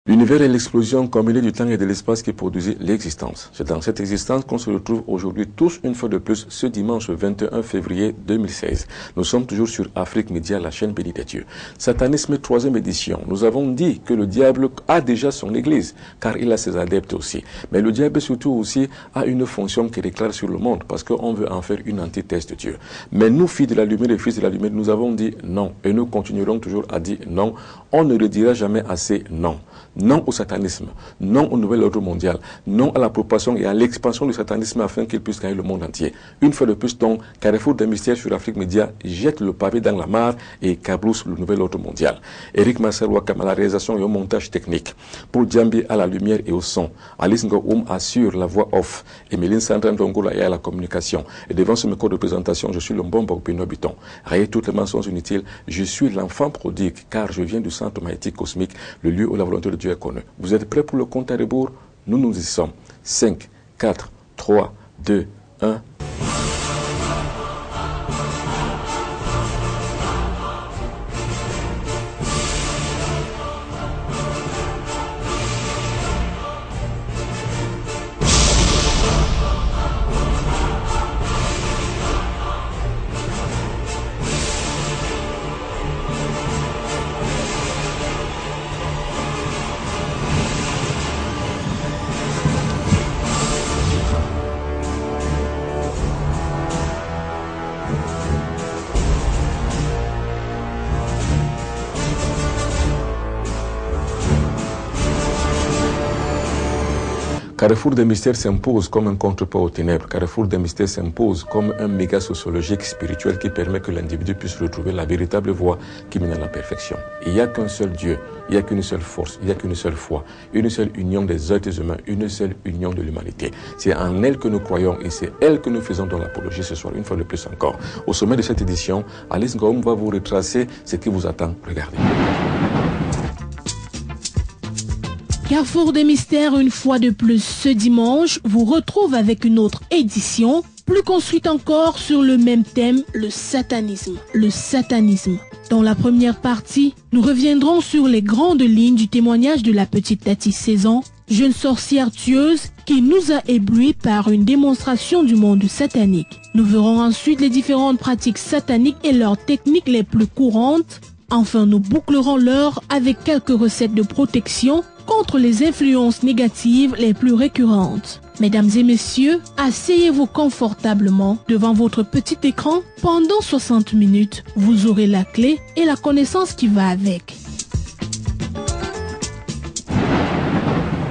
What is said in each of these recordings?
L'univers est l'explosion combinée du temps et de l'espace qui produisit l'existence. C'est dans cette existence qu'on se retrouve aujourd'hui tous une fois de plus ce dimanche 21 février 2016. Nous sommes toujours sur Afrique Média, la chaîne bénie des dieux. Satanisme 3e édition. Nous avons dit que le diable a déjà son église, car il a ses adeptes aussi. Mais le diable surtout aussi a une fonction qui déclare sur le monde, parce qu'on veut en faire une antithèse de Dieu. Mais nous, filles de la lumière et fils de la lumière, nous avons dit non. Et nous continuerons toujours à dire non. On ne redira jamais assez non. Non au satanisme, non au nouvel ordre mondial, non à la propagation et à l'expansion du satanisme afin qu'il puisse gagner le monde entier. Une fois de plus, donc, Carrefour des mystères sur Afrique Média jette le pavé dans la mare et cabrousse le nouvel ordre mondial. Eric Marcel Wakam à la réalisation et au montage technique. Pour Djambi à la lumière et au son. Alice Ngoum assure la voix off. Emeline Sandrine Dongola est à la communication. Et devant ce micro de présentation, je suis le bon Bino Biton. Rayez toutes les mensonges inutiles. Je suis l'enfant prodigue car je viens du centre magnétique cosmique, le lieu où la volonté de Dieu est connue. Vous êtes prêts pour le compte à rebours? Nous y sommes. 5, 4, 3, 2, 1. Carrefour des mystères s'impose comme un contrepoids aux ténèbres. Carrefour des mystères s'impose comme un méga sociologique spirituel qui permet que l'individu puisse retrouver la véritable voie qui mène à la perfection. Il n'y a qu'un seul Dieu, il n'y a qu'une seule force, il n'y a qu'une seule foi, une seule union des êtres humains, une seule union de l'humanité. C'est en elle que nous croyons et c'est elle que nous faisons dans l'apologie ce soir, une fois de plus encore. Au sommet de cette édition, Alice Ngoum va vous retracer ce qui vous attend. Regardez. Carrefour des mystères, une fois de plus ce dimanche, vous retrouve avec une autre édition, plus construite encore sur le même thème, le satanisme. Le satanisme. Dans la première partie, nous reviendrons sur les grandes lignes du témoignage de la petite Tati 16 ans, jeune sorcière tueuse qui nous a éblouis par une démonstration du monde satanique. Nous verrons ensuite les différentes pratiques sataniques et leurs techniques les plus courantes. Enfin, nous bouclerons l'heure avec quelques recettes de protection contre les influences négatives les plus récurrentes. Mesdames et messieurs, asseyez-vous confortablement devant votre petit écran. Pendant 60 minutes, vous aurez la clé et la connaissance qui va avec.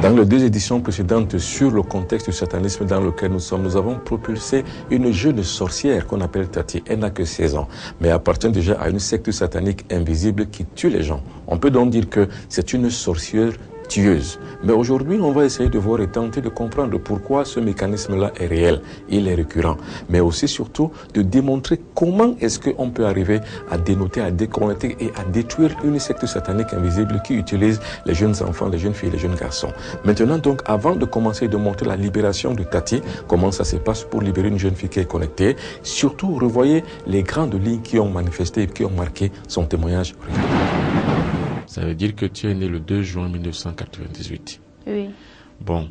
Dans les deux éditions précédentes sur le contexte du satanisme dans lequel nous sommes, nous avons propulsé une jeune sorcière qu'on appelle Tati. Elle n'a que 16 ans, mais appartient déjà à une secte satanique invisible qui tue les gens. On peut donc dire que c'est une sorcière tueuse. Mais aujourd'hui, on va essayer de voir et tenter de comprendre pourquoi ce mécanisme-là est réel, il est récurrent, mais aussi surtout de démontrer comment est-ce qu'on peut arriver à dénoter, à déconnecter et à détruire une secte satanique invisible qui utilise les jeunes enfants, les jeunes filles, les jeunes garçons. Maintenant donc, avant de commencer de montrer la libération de Tati, comment ça se passe pour libérer une jeune fille qui est connectée, surtout revoyez les grandes lignes qui ont manifesté et qui ont marqué son témoignage. Ça veut dire que tu es né le 2 juin 1998. Oui. Bon,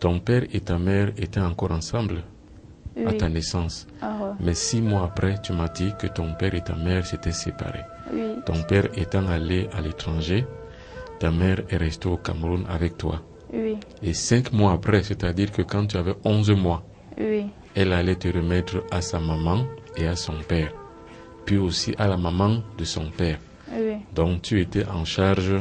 ton père et ta mère étaient encore ensemble à ta naissance. Mais 6 mois après, tu m'as dit que ton père et ta mère s'étaient séparés. Oui. Ton père étant allé à l'étranger, ta mère est restée au Cameroun avec toi. Oui. Et 5 mois après, c'est-à-dire que quand tu avais 11 mois, oui. Elle allait te remettre à sa maman et à son père, puis aussi à la maman de son père. Oui. Donc tu étais en charge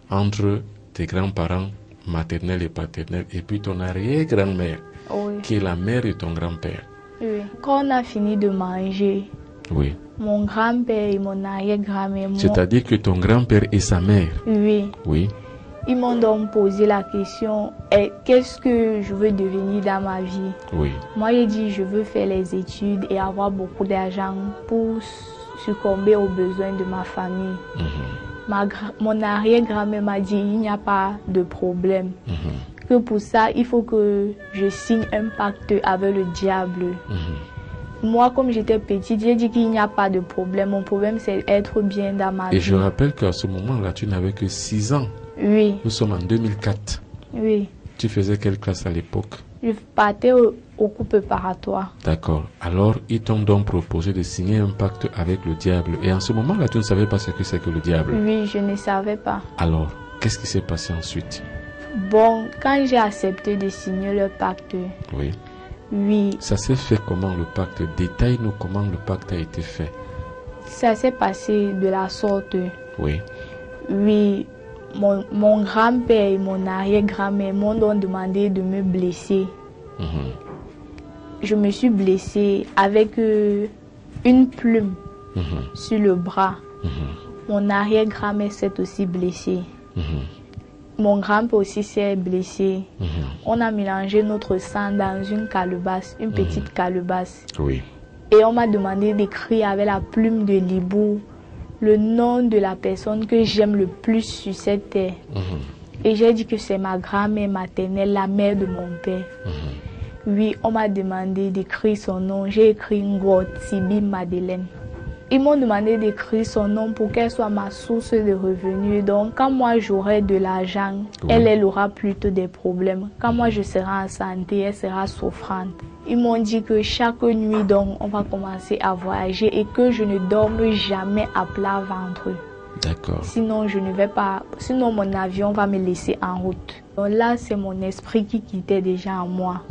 entre tes grands-parents maternels et paternels et puis ton arrière-grand-mère, Oui. qui est la mère de ton grand-père. Oui. Quand on a fini de manger, Oui. mon grand-père et mon arrière-grand-mère, C'est-à-dire que ton grand-père et sa mère. Oui. Oui. Ils m'ont donc posé la question, qu'est-ce que je veux devenir dans ma vie? Oui. Moi, j'ai dit, je veux faire les études et avoir beaucoup d'argent pour succomber aux besoins de ma famille. Mon arrière-grand-mère m'a dit, il n'y a pas de problème. Que pour ça, il faut que je signe un pacte avec le diable. Moi, comme j'étais petite, j'ai dit qu'il n'y a pas de problème. Mon problème, c'est être bien dans ma vie. Et je rappelle qu'à ce moment-là, tu n'avais que 6 ans. Oui. Nous sommes en 2004. Oui. Tu faisais quelle classe à l'époque? Je partais au coup préparatoire. D'accord. Alors, ils t'ont donc proposé de signer un pacte avec le diable. Et en ce moment-là, tu ne savais pas ce que c'est que le diable? Oui, je ne savais pas. Alors, qu'est-ce qui s'est passé ensuite? Bon, quand j'ai accepté de signer le pacte... Oui. Oui. Ça s'est fait comment le pacte? Détaille-nous comment le pacte a été fait. Ça s'est passé de la sorte. Oui. Oui. Mon grand-père et mon arrière-grand-mère m'ont donc demandé de me blesser. Je me suis blessée avec une plume sur le bras. Mon arrière-grand-mère s'est aussi blessée. Mon grand-père aussi s'est blessé. On a mélangé notre sang dans une calebasse, une petite calebasse. Oui. Et on m'a demandé d'écrire avec la plume de l'hibou le nom de la personne que j'aime le plus sur cette terre. Et j'ai dit que c'est ma grand-mère maternelle, la mère de mon père. Oui, on m'a demandé d'écrire son nom. J'ai écrit Ngo Tibi Madeleine. Ils m'ont demandé d'écrire son nom pour qu'elle soit ma source de revenus. Donc, quand moi j'aurai de l'argent, elle aura plutôt des problèmes. Quand moi je serai en santé, elle sera souffrante. Ils m'ont dit que chaque nuit, donc, on va commencer à voyager et que je ne dorme jamais à plat ventre. D'accord. Sinon, je ne vais pas. Sinon, mon avion va me laisser en route. Donc là, c'est mon esprit qui quittait déjà en moi.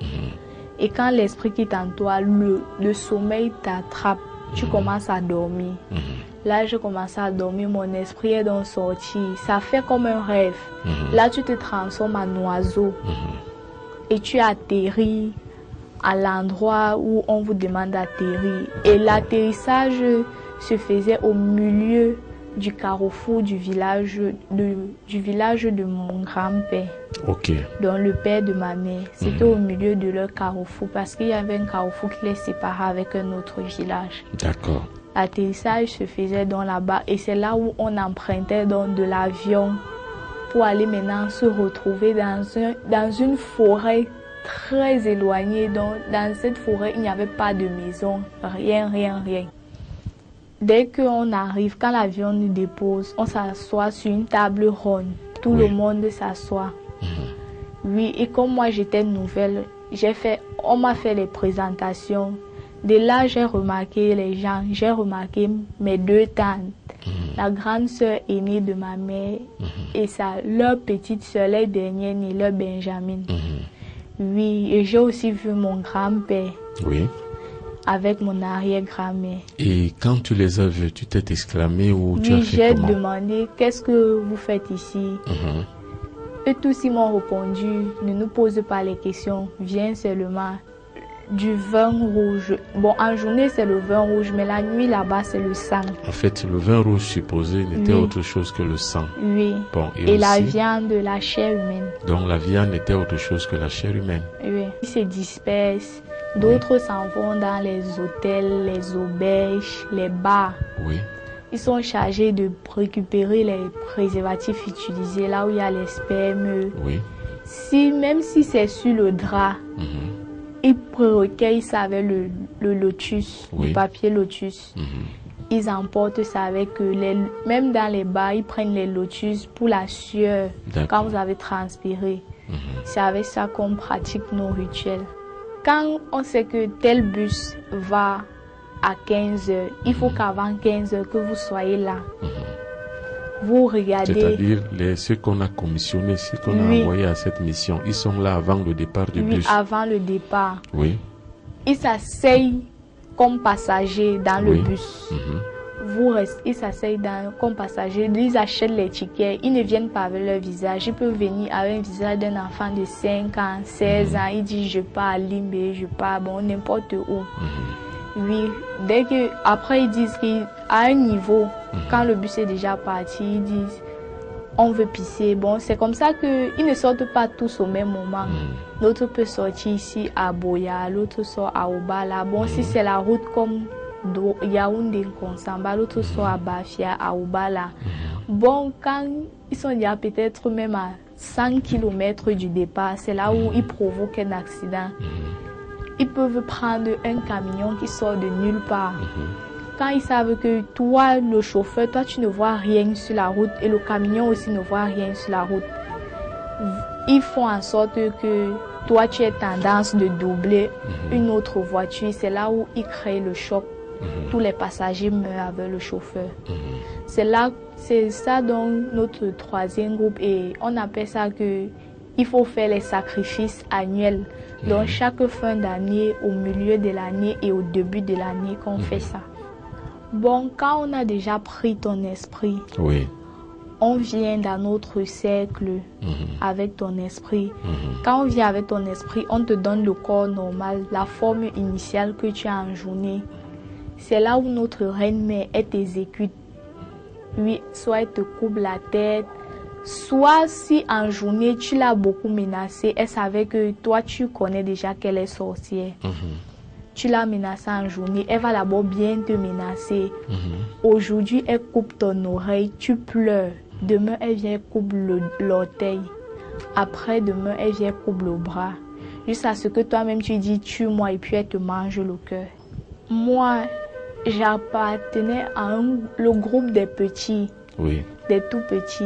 Et quand l'esprit quitte en toi, le sommeil t'attrape. Tu commences à dormir. Là, je commence à dormir, mon esprit est donc sorti. Ça fait comme un rêve. Là, tu te transformes en oiseau. Et tu atterris à l'endroit où on vous demande d'atterrir. Et l'atterrissage se faisait au milieu du carrefour du village de mon grand-père. Ok. Donc le père de ma mère. C'était au milieu de leur carrefour parce qu'il y avait un carrefour qui les séparait avec un autre village. D'accord. L'atterrissage se faisait donc là-bas et c'est là où on empruntait donc de l'avion pour aller maintenant se retrouver dans une forêt très éloignée. Donc dans cette forêt, il n'y avait pas de maison, rien. Dès qu'on arrive, quand l'avion nous dépose, on s'assoit sur une table ronde. Tout le monde s'assoit. Oui, et comme moi j'étais nouvelle, on m'a fait les présentations. De là, j'ai remarqué les gens, j'ai remarqué mes deux tantes. La grande sœur aînée de ma mère et leur petite sœur, les dernières nées, leur Benjamin. Oui, et j'ai aussi vu mon grand-père. Oui. Avec mon arrière-grand-mère. Et quand tu les as vus, tu t'es exclamé ou tu as fait comment? J'ai demandé, qu'est-ce que vous faites ici? Et tous ils m'ont répondu, ne nous pose pas les questions, viens seulement du vin rouge. Bon, en journée c'est le vin rouge, mais la nuit là-bas c'est le sang. En fait, le vin rouge supposé n'était autre chose que le sang. Oui. Bon, et aussi, la viande, la chair humaine. Donc la viande était autre chose que la chair humaine. Oui. Ils se dispersent. D'autres s'en vont dans les hôtels, les auberges, les bars. Oui. Ils sont chargés de récupérer les préservatifs utilisés là où il y a les spermes. Oui. Même si c'est sur le drap, ils recueillent ça avec le lotus, le papier lotus. Ils emportent ça avec eux. Même dans les bars, ils prennent les lotus pour la sueur quand vous avez transpiré. C'est avec ça qu'on pratique nos rituels. Quand on sait que tel bus va à 15h, il faut qu'avant 15h que vous soyez là. Vous regardez. C'est-à-dire ceux qu'on a commissionnés, ceux qu'on a envoyés à cette mission, ils sont là avant le départ du bus. Oui, avant le départ. Oui. Ils s'asseyent comme passagers dans le bus. Ils s'asseyent comme passagers, ils achètent les tickets, ils ne viennent pas avec leur visage. Ils peuvent venir avec un visage d'un enfant de 5 ans, 16 ans. Ils disent je pars à Limbe, je pars n'importe où. Oui, après ils disent qu'à un niveau, quand le bus est déjà parti, ils disent on veut pisser. Bon, c'est comme ça qu'ils ne sortent pas tous au même moment. L'autre peut sortir ici à Boya, l'autre sort à Obala. Bon, si c'est la route comme Yaoundé, Konsamba, l'autre sort à Bafia, à Obala. Bon, quand ils sont déjà peut-être même à 100 km du départ, c'est là où ils provoquent un accident. Ils peuvent prendre un camion qui sort de nulle part. quand ils savent que toi, le chauffeur, toi, tu ne vois rien sur la route et le camion aussi ne voit rien sur la route, ils font en sorte que toi, tu aies tendance de doubler une autre voiture. C'est là où ils créent le choc. Tous les passagers meurent avec le chauffeur. C'est ça donc notre troisième groupe et on appelle ça que il faut faire les sacrifices annuels. Donc chaque fin d'année, au milieu de l'année et au début de l'année qu'on fait ça. Bon, quand on a déjà pris ton esprit, on vient dans notre cercle avec ton esprit. Quand on vient avec ton esprit, on te donne le corps normal, la forme initiale que tu as en journée. C'est là où notre reine-mère t'exécute. Oui, soit elle te coupe la tête, soit si en journée tu l'as beaucoup menacée, elle savait que toi tu connais déjà qu'elle est sorcière. Tu l'as menacée en journée, elle va d'abord bien te menacer. Aujourd'hui, elle coupe ton oreille, tu pleures. Demain, elle vient couper l'orteil. Après, demain, elle vient couper le bras. Jusqu'à ce que toi-même tu dis tue-moi et puis elle te mange le cœur. Moi, j'appartenais à le groupe des petits, des tout petits.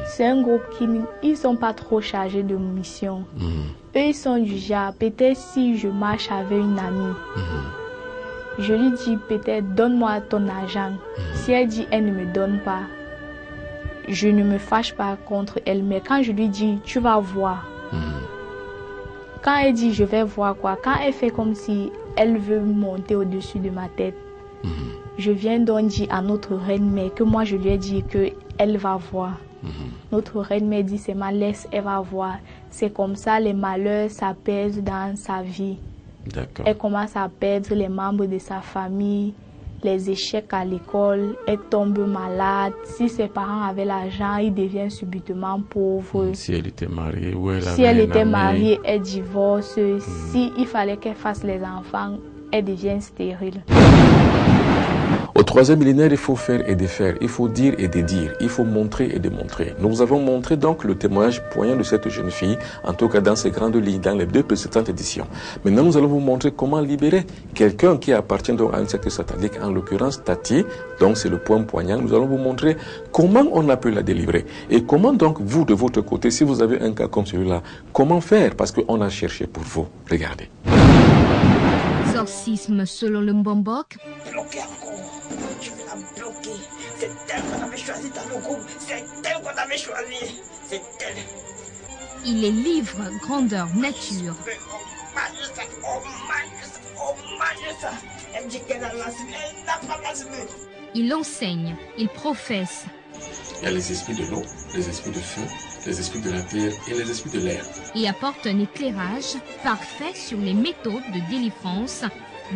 C'est un groupe qui ils sont pas trop chargés de mission. Eux, ils sont du genre, peut-être si je marche avec une amie, je lui dis peut-être donne-moi ton argent. Si elle dit elle ne me donne pas, je ne me fâche pas contre elle. Mais quand je lui dis tu vas voir, quand elle dit je vais voir quoi, quand elle fait comme si elle veut monter au-dessus de ma tête, je viens donc dire à notre reine-mère que moi je lui ai dit qu'elle va voir. Notre reine-mère dit c'est ma laisse, elle va voir. C'est comme ça les malheurs s'apaisent dans sa vie. Elle commence à perdre les membres de sa famille, les échecs à l'école, elle tombe malade. Si ses parents avaient l'argent, ils deviennent subitement pauvres. Si elle était mariée, elle divorce. Si il fallait qu'elle fasse les enfants, elle devient stérile. Au troisième millénaire, il faut faire et défaire, il faut dire et dédire, il faut montrer et démontrer. Nous vous avons montré donc le témoignage poignant de cette jeune fille, en tout cas dans ces grandes lignes, dans les 2 précédentes éditions. Maintenant, nous allons vous montrer comment libérer quelqu'un qui appartient donc à une secte satanique, en l'occurrence Tati, donc c'est le point poignant. Nous allons vous montrer comment on a pu la délivrer et comment donc vous, de votre côté, si vous avez un cas comme celui-là, comment faire, parce qu'on a cherché pour vous. Regardez. Exorcisme selon le Mbombok. Bloquer encore. Je vais la bloquer. C'est elle qu'on avait choisi dans le groupe. C'est elle qu'on avait choisi. C'est elle. Il est livre grandeur nature. Elle dit qu'elle a lancé. Elle n'a pas lancé. Il enseigne, il professe. Il y a les esprits de l'eau, les esprits de feu, les esprits de la terre et les esprits de l'air. Et apporte un éclairage parfait sur les méthodes de délivrance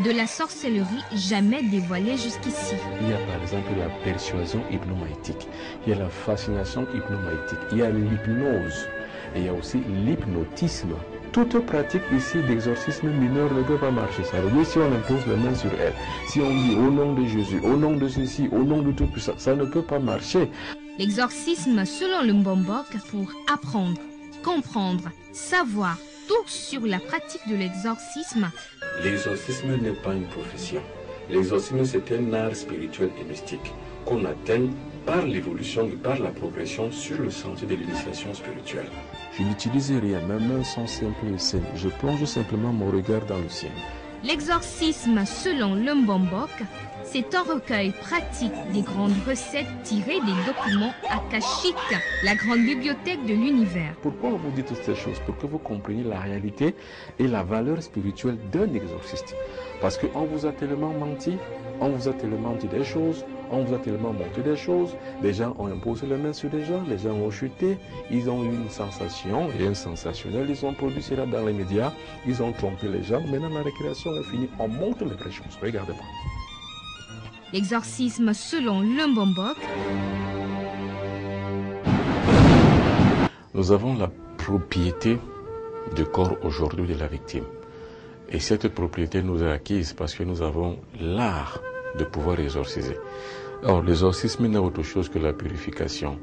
de la sorcellerie jamais dévoilée jusqu'ici. Il y a par exemple la persuasion hypnomaïtique, il y a la fascination hypnomaïtique, il y a l'hypnose et il y a aussi l'hypnotisme. Toute pratique ici d'exorcisme mineur ne peut pas marcher. Ça veut dire si on impose les mains sur elle, si on dit au nom de Jésus, au nom de ceci, au nom de tout puissant, ça ne peut pas marcher. L'exorcisme selon le Mbombok pour apprendre, comprendre, savoir tout sur la pratique de l'exorcisme. L'exorcisme n'est pas une profession. L'exorcisme, c'est un art spirituel et mystique qu'on atteint par l'évolution et par la progression sur le sentier de l'initiation spirituelle. Je n'utilise rien, mes mains sont simples et saines. Je plonge simplement mon regard dans le ciel. L'exorcisme selon le Mbombok, c'est un recueil pratique des grandes recettes tirées des documents akashiques, la grande bibliothèque de l'univers. Pourquoi on vous dit toutes ces choses? Pour que vous compreniez la réalité et la valeur spirituelle d'un exorciste. Parce qu'on vous a tellement menti, on vous a tellement dit des choses, on vous a tellement montré des choses, des gens ont imposé les mains sur des gens, les gens ont chuté, ils ont eu une sensation et un sensationnel, ils ont produit cela dans les médias, ils ont trompé les gens, maintenant la récréation est finie, on montre les vraies choses, regardez-moi. L'exorcisme selon le Mbombok. Nous avons la propriété du corps aujourd'hui de la victime. Et cette propriété nous est acquise parce que nous avons l'art de pouvoir exorciser. Or, l'exorcisme n'est autre chose que la purification,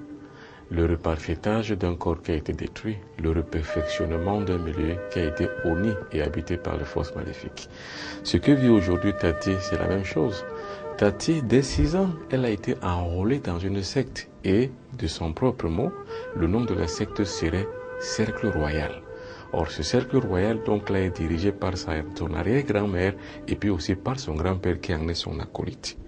le reparfaitage d'un corps qui a été détruit, le reperfectionnement d'un milieu qui a été honni et habité par les forces maléfiques. Ce que vit aujourd'hui Tati, c'est la même chose. Tati, dès 6 ans, elle a été enrôlée dans une secte et, de son propre mot, le nom de la secte serait Cercle Royal. Or, ce cercle royal, donc, là, est dirigé par son arrière-grand-mère et puis aussi par son grand-père qui en est son acolyte.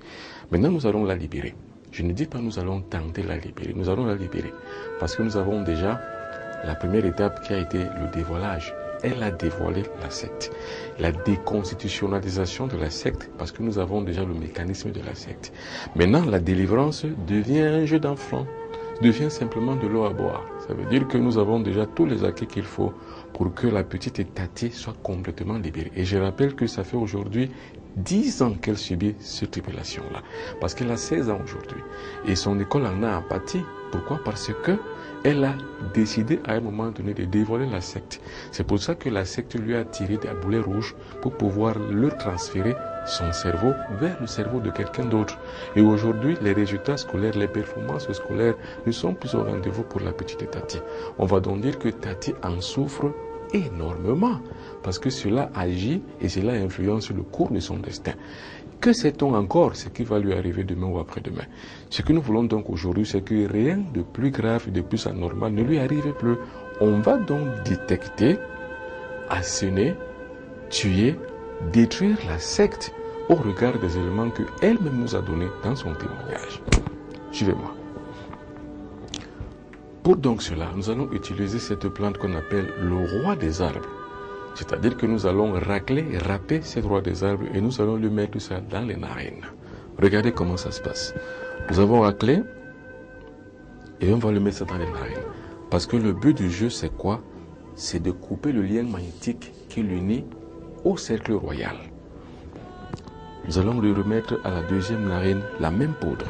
Maintenant, nous allons la libérer. Je ne dis pas nous allons tenter la libérer. Nous allons la libérer parce que nous avons déjà la première étape qui a été le dévoilage. Elle a dévoilé la secte. La déconstitutionnalisation de la secte, parce que nous avons déjà le mécanisme de la secte. Maintenant, la délivrance devient un jeu d'enfant, devient simplement de l'eau à boire. Ça veut dire que nous avons déjà tous les acquis qu'il faut pour que la petite Tati soit complètement libérée. Et je rappelle que ça fait aujourd'hui 10 ans qu'elle subit cette tribulation-là. Parce qu'elle a 16 ans aujourd'hui. Et son école en a pâti. Pourquoi? Parce que elle a décidé à un moment donné de dévoiler la secte. C'est pour ça que la secte lui a tiré des boulets rouges pour pouvoir leur transférer son cerveau vers le cerveau de quelqu'un d'autre. Et aujourd'hui, les résultats scolaires, les performances scolaires ne sont plus au rendez-vous pour la petite Tati. On va donc dire que Tati en souffre énormément parce que cela agit et cela influence le cours de son destin. Que sait-on encore ce qui va lui arriver demain ou après-demain? Ce que nous voulons donc aujourd'hui, c'est que rien de plus grave et de plus anormal ne lui arrive plus. On va donc détecter, asséner, tuer, détruire la secte au regard des éléments que elle-même nous a donnés dans son témoignage. Suivez-moi. Pour donc cela, nous allons utiliser cette plante qu'on appelle le roi des arbres. C'est-à-dire que nous allons racler et râper ce roi des arbres et nous allons lui mettre ça dans les narines. Regardez comment ça se passe. Nous avons raclé et on va lui mettre ça dans les narines. Parce que le but du jeu, c'est quoi? C'est de couper le lien magnétique qui l'unit au cercle royal. Nous allons lui remettre à la deuxième narine la même poudre.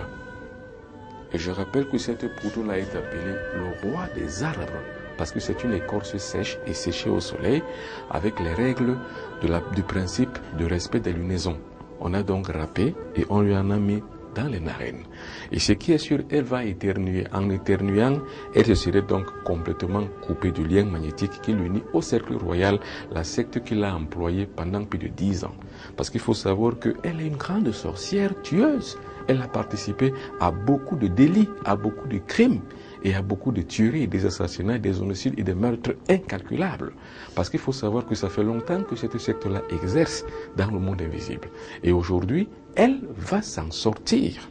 Et je rappelle que cette poudre-là est appelée le roi des arbres. Parce que c'est une écorce sèche et séchée au soleil avec les règles du principe de respect des lunaisons. On a donc râpé et on lui en a mis dans les narines. Et ce qui est sûr, elle va éternuer. En éternuant, elle se serait donc complètement coupée du lien magnétique qui l'unit au cercle royal, la secte qu'il a employée pendant plus de 10 ans. Parce qu'il faut savoir qu'elle est une grande sorcière tueuse. Elle a participé à beaucoup de délits, à beaucoup de crimes. Et à beaucoup de tueries, des assassinats, des homicides et des meurtres incalculables. Parce qu'il faut savoir que ça fait longtemps que cette secte-là exerce dans le monde invisible. Et aujourd'hui, elle va s'en sortir.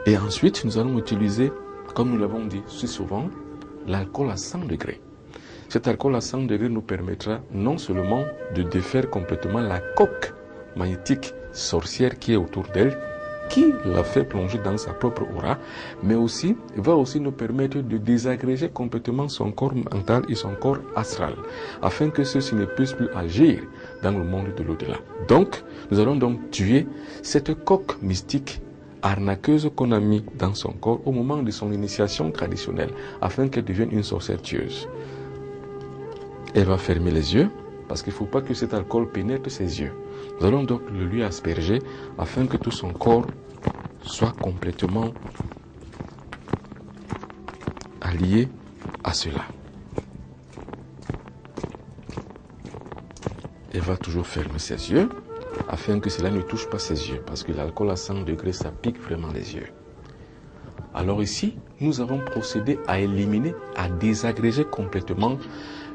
Et ensuite, nous allons utiliser, comme nous l'avons dit si souvent, l'alcool à 100 degrés. Cet alcool à 100 degrés nous permettra non seulement de défaire complètement la coque magnétique sorcière qui est autour d'elle, qui l'a fait plonger dans sa propre aura, mais aussi va aussi nous permettre de désagréger complètement son corps mental et son corps astral, afin que ceux-ci ne puissent plus agir dans le monde de l'au-delà. Donc, nous allons donc tuer cette coque mystique arnaqueuse qu'on a mis dans son corps au moment de son initiation traditionnelle, afin qu'elle devienne une sorcière tueuse. Elle va fermer les yeux, parce qu'il ne faut pas que cet alcool pénètre ses yeux. Nous allons donc le lui asperger afin que tout son corps soit complètement allié à cela. Elle va toujours fermer ses yeux afin que cela ne touche pas ses yeux, parce que l'alcool à 100 degrés, ça pique vraiment les yeux. Alors ici, nous avons procédé à éliminer, à désagréger complètement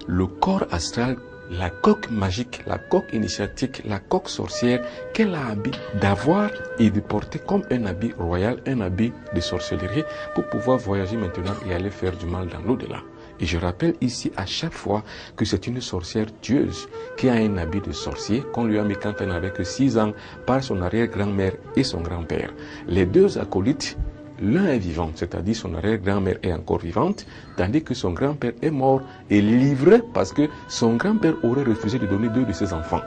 le corps astral, la coque magique, la coque initiatique, la coque sorcière qu'elle a habit d'avoir et de porter comme un habit royal, un habit de sorcellerie pour pouvoir voyager maintenant et aller faire du mal dans l'au-delà. Et je rappelle ici à chaque fois que c'est une sorcière tueuse qui a un habit de sorcier qu'on lui a mis quand elle n'avait que 6 ans par son arrière-grand-mère et son grand-père. Les deux acolytes, l'un est vivant, c'est-à-dire son arrière-grand-mère est encore vivante, tandis que son grand-père est mort et livré parce que son grand-père aurait refusé de donner 2 de ses enfants.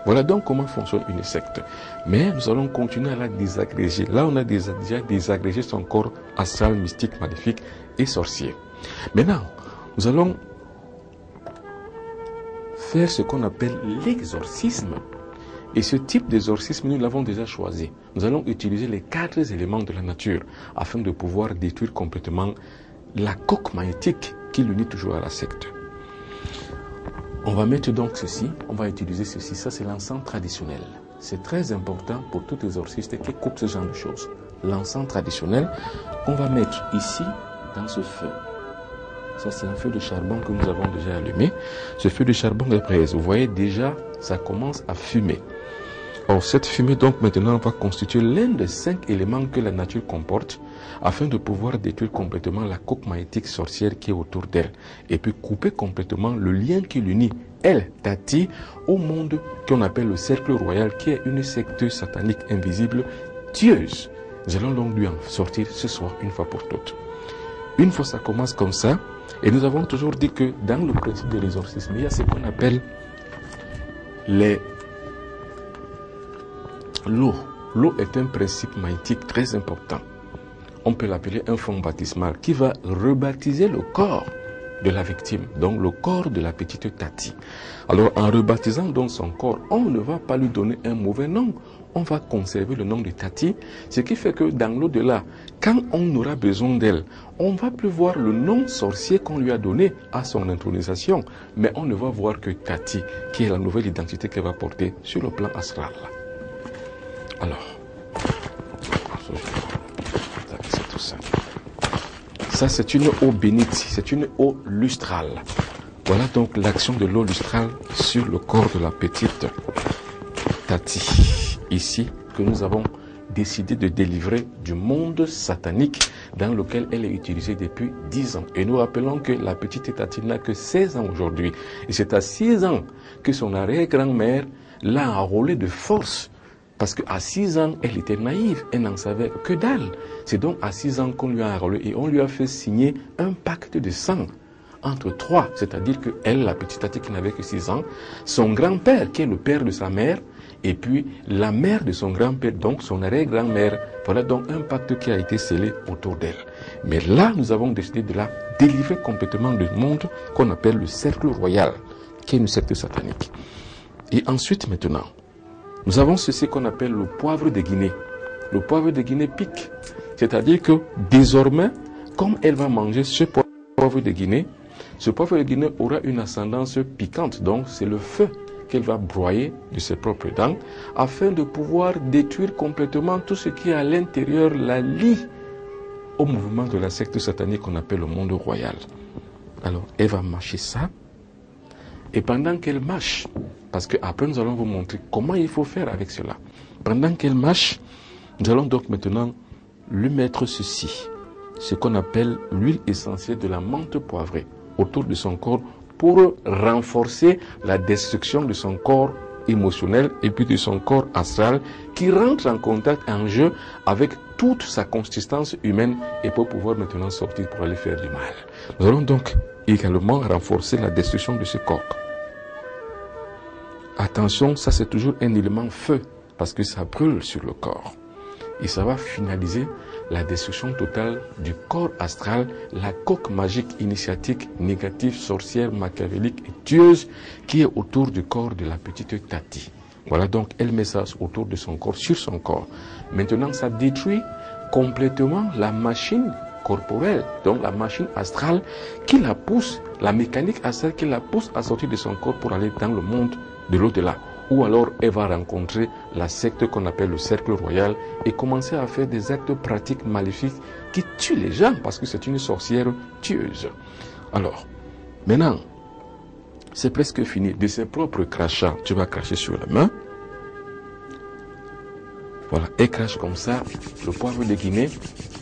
Voilà donc comment fonctionne une secte. Mais nous allons continuer à la désagréger. Là, on a déjà désagrégé son corps astral, mystique, maléfique et sorcier. Maintenant, nous allons faire ce qu'on appelle l'exorcisme. Et ce type d'exorcisme, nous l'avons déjà choisi. Nous allons utiliser les 4 éléments de la nature afin de pouvoir détruire complètement la coque magnétique qui l'unit toujours à la secte. On va mettre donc ceci, on va utiliser ceci. Ça, c'est l'encens traditionnel. c'est très important pour tout exorciste qui coupe ce genre de choses. L'encens traditionnel qu'on va mettre ici dans ce feu. Ça, c'est un feu de charbon que nous avons déjà allumé. Ce feu de charbon est prêt. Vous voyez déjà, ça commence à fumer. Or, cette fumée, donc, maintenant, va constituer l'un des 5 éléments que la nature comporte afin de pouvoir détruire complètement la coque magnétique sorcière qui est autour d'elle et puis couper complètement le lien qui l'unit, elle, Tati, au monde qu'on appelle le cercle royal, qui est une secte satanique invisible, tueuse. Nous allons donc lui en sortir ce soir une fois pour toutes. Une fois ça commence comme ça, et nous avons toujours dit que dans le principe de l'exorcisme, il y a ce qu'on appelle l'eau. L'eau est un principe magnétique très important. On peut l'appeler un fond baptismal qui va rebaptiser le corps de la victime, donc le corps de la petite Tati. Alors en rebaptisant donc son corps, on ne va pas lui donner un mauvais nom. On va conserver le nom de Tati, ce qui fait que dans l'au-delà, quand on aura besoin d'elle, on ne va plus voir le nom sorcier qu'on lui a donné à son intronisation, mais on ne va voir que Tati, qui est la nouvelle identité qu'elle va porter sur le plan astral. Alors, c'est tout ça. Ça, c'est une eau bénite, c'est une eau lustrale. Voilà donc l'action de l'eau lustrale sur le corps de la petite Tati. Ici, que nous avons décidé de délivrer du monde satanique dans lequel elle est utilisée depuis 10 ans. Et nous rappelons que la petite Tati n'a que 16 ans aujourd'hui. Et c'est à 6 ans que son arrière-grand-mère l'a enrôlée de force. Parce qu'à 6 ans, elle était naïve, elle n'en savait que dalle. C'est donc à 6 ans qu'on lui a enrôlée et on lui a fait signer un pacte de sang entre 3. C'est-à-dire qu'elle, la petite Tati qui n'avait que 6 ans, son grand-père qui est le père de sa mère, et puis la mère de son grand-père, donc son arrière-grand-mère. Voilà donc un pacte qui a été scellé autour d'elle. Mais là, nous avons décidé de la délivrer complètement du monde qu'on appelle le cercle royal, qui est une secte satanique. Et ensuite, maintenant, nous avons ceci qu'on appelle le poivre de Guinée. Le poivre de Guinée pique. C'est-à-dire que désormais, comme elle va manger ce poivre de Guinée, ce poivre de Guinée aura une ascendance piquante. Donc, c'est le feu qu'elle va broyer de ses propres dents afin de pouvoir détruire complètement tout ce qui à l'intérieur la lie au mouvement de la secte satanique qu'on appelle le monde royal. Alors, elle va mâcher ça. Et pendant qu'elle mâche, parce qu'après nous allons vous montrer comment il faut faire avec cela. Pendant qu'elle mâche, nous allons donc maintenant lui mettre ceci, ce qu'on appelle l'huile essentielle de la menthe poivrée autour de son corps pour renforcer la destruction de son corps émotionnel et puis de son corps astral qui rentre en contact, en jeu avec toute sa consistance humaine et pour pouvoir maintenant sortir pour aller faire du mal. Nous allons donc également renforcer la destruction de ce corps. Attention, ça c'est toujours un élément feu parce que ça brûle sur le corps. Et ça va finaliser la destruction totale du corps astral, la coque magique initiatique, négative, sorcière, machiavélique et tueuse qui est autour du corps de la petite Tati. Voilà donc, elle met ça autour de son corps, sur son corps. Maintenant, ça détruit complètement la machine corporelle, donc la machine astrale qui la pousse, la mécanique astrale qui la pousse à sortir de son corps pour aller dans le monde de l'au-delà. Ou alors elle va rencontrer la secte qu'on appelle le cercle royal et commencer à faire des actes pratiques maléfiques qui tuent les gens parce que c'est une sorcière tueuse. Alors, maintenant, c'est presque fini. De ses propres crachats, tu vas cracher sur la main. Voilà, elle crache comme ça le poivre de Guinée.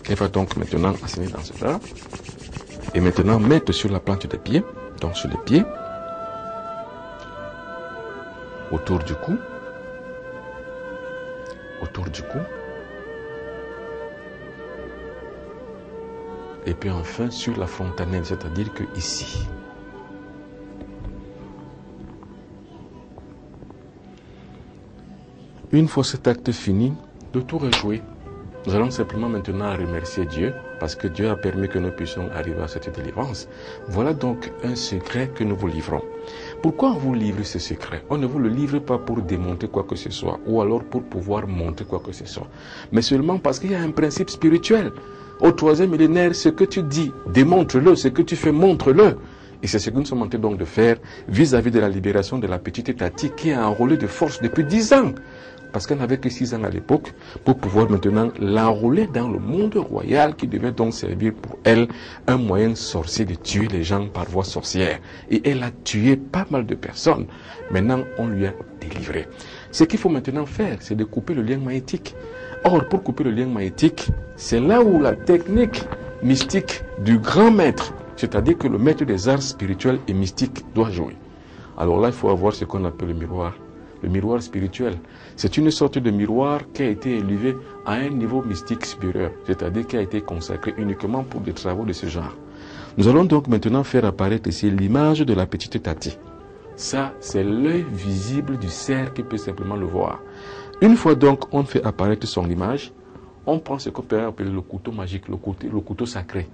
Elle va donc maintenant assainir dans ce plat. Et maintenant mettre sur la plante des pieds, donc sur les pieds. Autour du cou, et puis enfin sur la fontanelle, c'est-à-dire que ici. Une fois cet acte fini, le tour est joué. Nous allons simplement maintenant remercier Dieu parce que Dieu a permis que nous puissions arriver à cette délivrance. Voilà donc un secret que nous vous livrons. Pourquoi on vous livre ce secret? On ne vous le livre pas pour démontrer quoi que ce soit ou alors pour pouvoir montrer quoi que ce soit, mais seulement parce qu'il y a un principe spirituel. Au 3e millénaire, ce que tu dis, démontre-le, ce que tu fais, montre-le. Et c'est ce que nous sommes en train donc de faire vis-à-vis de la libération de la petite Tati qui a enrôlé de force depuis 10 ans. Parce qu'elle n'avait que 6 ans à l'époque pour pouvoir maintenant l'enrôler dans le monde royal qui devait donc servir pour elle un moyen sorcier de tuer les gens par voie sorcière. Et elle a tué pas mal de personnes. Maintenant, on lui a délivré. Ce qu'il faut maintenant faire, c'est de couper le lien magnétique. Or, pour couper le lien magnétique, c'est là où la technique mystique du grand maître, c'est-à-dire que le maître des arts spirituels et mystiques, doit jouer. Alors là, il faut avoir ce qu'on appelle le miroir spirituel. C'est une sorte de miroir qui a été élevé à un niveau mystique supérieur, c'est-à-dire qui a été consacré uniquement pour des travaux de ce genre. Nous allons donc maintenant faire apparaître ici l'image de la petite Tati. Ça, c'est l'œil visible du cerf qui peut simplement le voir. Une fois donc on fait apparaître son image, on prend ce qu'on peut appeler le couteau magique, le couteau sacré.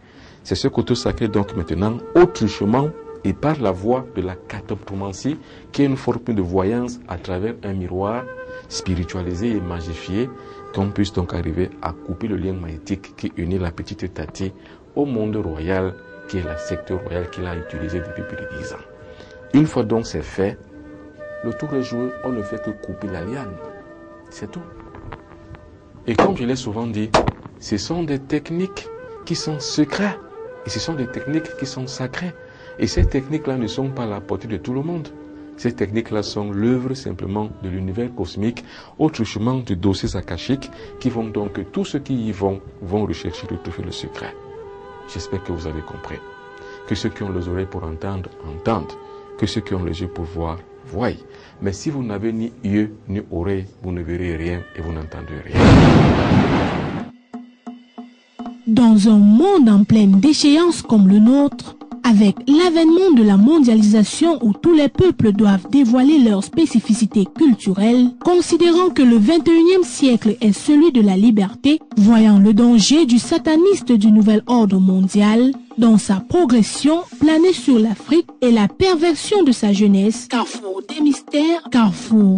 C'est ce couteau sacré donc maintenant, autrement et par la voie de la cataptomancie, qui est une forme de voyance à travers un miroir spiritualisé et magifié, qu'on puisse donc arriver à couper le lien magnétique qui unit la petite Tati au monde royal, qui est la secte royale qu'il a utilisée depuis plus de 10 ans. Une fois donc c'est fait, le tour est joué, on ne fait que couper la liane. C'est tout. Et comme je l'ai souvent dit, ce sont des techniques qui sont secrètes. Et ce sont des techniques qui sont sacrées. Et ces techniques-là ne sont pas à la portée de tout le monde. Ces techniques-là sont l'œuvre simplement de l'univers cosmique, autrement de dossiers akashiques qui vont donc, tous ceux qui y vont rechercher de trouver le secret. J'espère que vous avez compris. Que ceux qui ont les oreilles pour entendre, entendent. Que ceux qui ont les yeux pour voir, voient. Mais si vous n'avez ni yeux ni oreilles, vous ne verrez rien et vous n'entendrez rien. Dans un monde en pleine déchéance comme le nôtre, avec l'avènement de la mondialisation où tous les peuples doivent dévoiler leurs spécificités culturelles, considérant que le 21e siècle est celui de la liberté, voyant le danger du sataniste du nouvel ordre mondial, dans sa progression planée sur l'Afrique et la perversion de sa jeunesse, Carrefour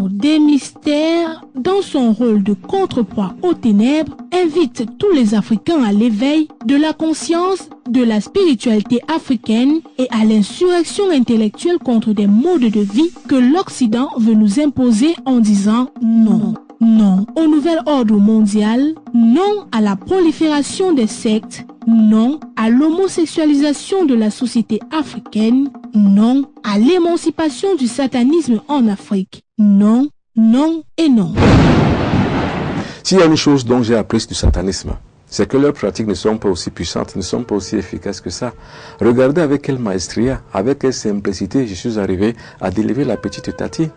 des mystères, dans son rôle de contrepoids aux ténèbres, invite tous les Africains à l'éveil de la conscience, de la spiritualité africaine et à l'insurrection intellectuelle contre des modes de vie que l'Occident veut nous imposer en disant non. Non au nouvel ordre mondial, non à la prolifération des sectes, non à l'homosexualisation de la société africaine, non à l'émancipation du satanisme en Afrique. Non, non et non. S'il y a une chose dont j'ai appris du satanisme, c'est que leurs pratiques ne sont pas aussi puissantes, ne sont pas aussi efficaces que ça. Regardez avec quelle maestria, avec quelle simplicité je suis arrivé à délivrer la petite Tati.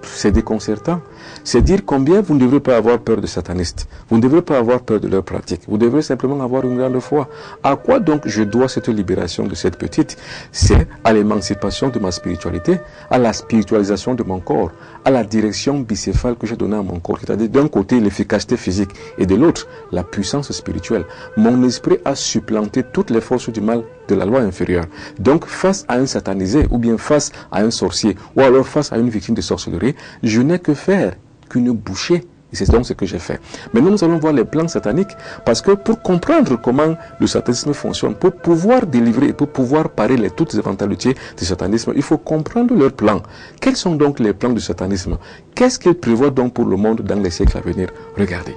C'est déconcertant. C'est dire combien vous ne devrez pas avoir peur de satanistes. Vous ne devrez pas avoir peur de leurs pratiques. Vous devrez simplement avoir une grande foi. À quoi donc je dois cette libération de cette petite? C'est à l'émancipation de ma spiritualité, à la spiritualisation de mon corps, à la direction bicéphale que j'ai donnée à mon corps. C'est-à-dire d'un côté l'efficacité physique et de l'autre la puissance spirituelle. Mon esprit a supplanté toutes les forces du mal de la loi inférieure. Donc face à un satanisé ou bien face à un sorcier ou alors face à une victime de sorcellerie, je n'ai que faire qu'une bouchée. Et c'est donc ce que j'ai fait. Maintenant, nous allons voir les plans sataniques parce que pour comprendre comment le satanisme fonctionne, pour pouvoir délivrer et pour pouvoir parer toutes les éventualités du satanisme, il faut comprendre leurs plans. Quels sont donc les plans du satanisme? Qu'est-ce qu'il prévoit donc pour le monde dans les siècles à venir? Regardez.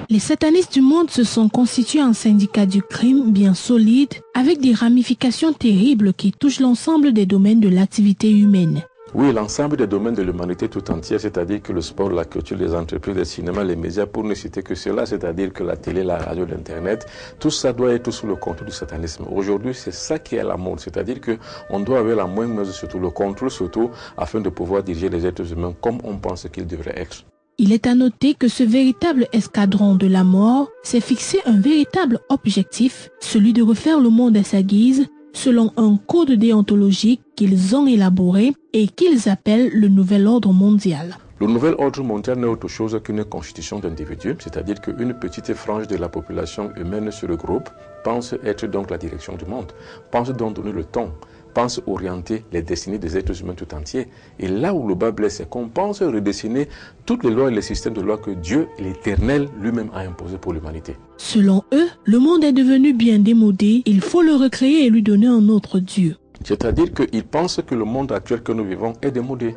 Les satanistes du monde se sont constitués en syndicats du crime bien solides, avec des ramifications terribles qui touchent l'ensemble des domaines de l'activité humaine. Oui, l'ensemble des domaines de l'humanité tout entière, c'est-à-dire que le sport, la culture, les entreprises, les cinémas, les médias, pour ne citer que cela, c'est-à-dire que la télé, la radio, l'Internet, tout ça doit être sous le contrôle du satanisme. Aujourd'hui, c'est ça qui est la mode, c'est-à-dire qu'on doit avoir la moindre mesure, surtout le contrôle, surtout afin de pouvoir diriger les êtres humains comme on pense qu'ils devraient être. Il est à noter que ce véritable escadron de la mort s'est fixé un véritable objectif, celui de refaire le monde à sa guise, selon un code déontologique qu'ils ont élaboré et qu'ils appellent le nouvel ordre mondial. Le nouvel ordre mondial n'est autre chose qu'une constitution d'individus, c'est-à-dire qu'une petite frange de la population humaine se regroupe, pense être donc la direction du monde, pense donc donner le ton, pense orienter les destinées des êtres humains tout entiers. Et là où le bas blesse, c'est qu'on pense redessiner toutes les lois et les systèmes de lois que Dieu, l'Éternel, lui-même a imposés pour l'humanité. Selon eux, le monde est devenu bien démodé, il faut le recréer et lui donner un autre Dieu. C'est-à-dire qu'ils pensent que le monde actuel que nous vivons est démodé.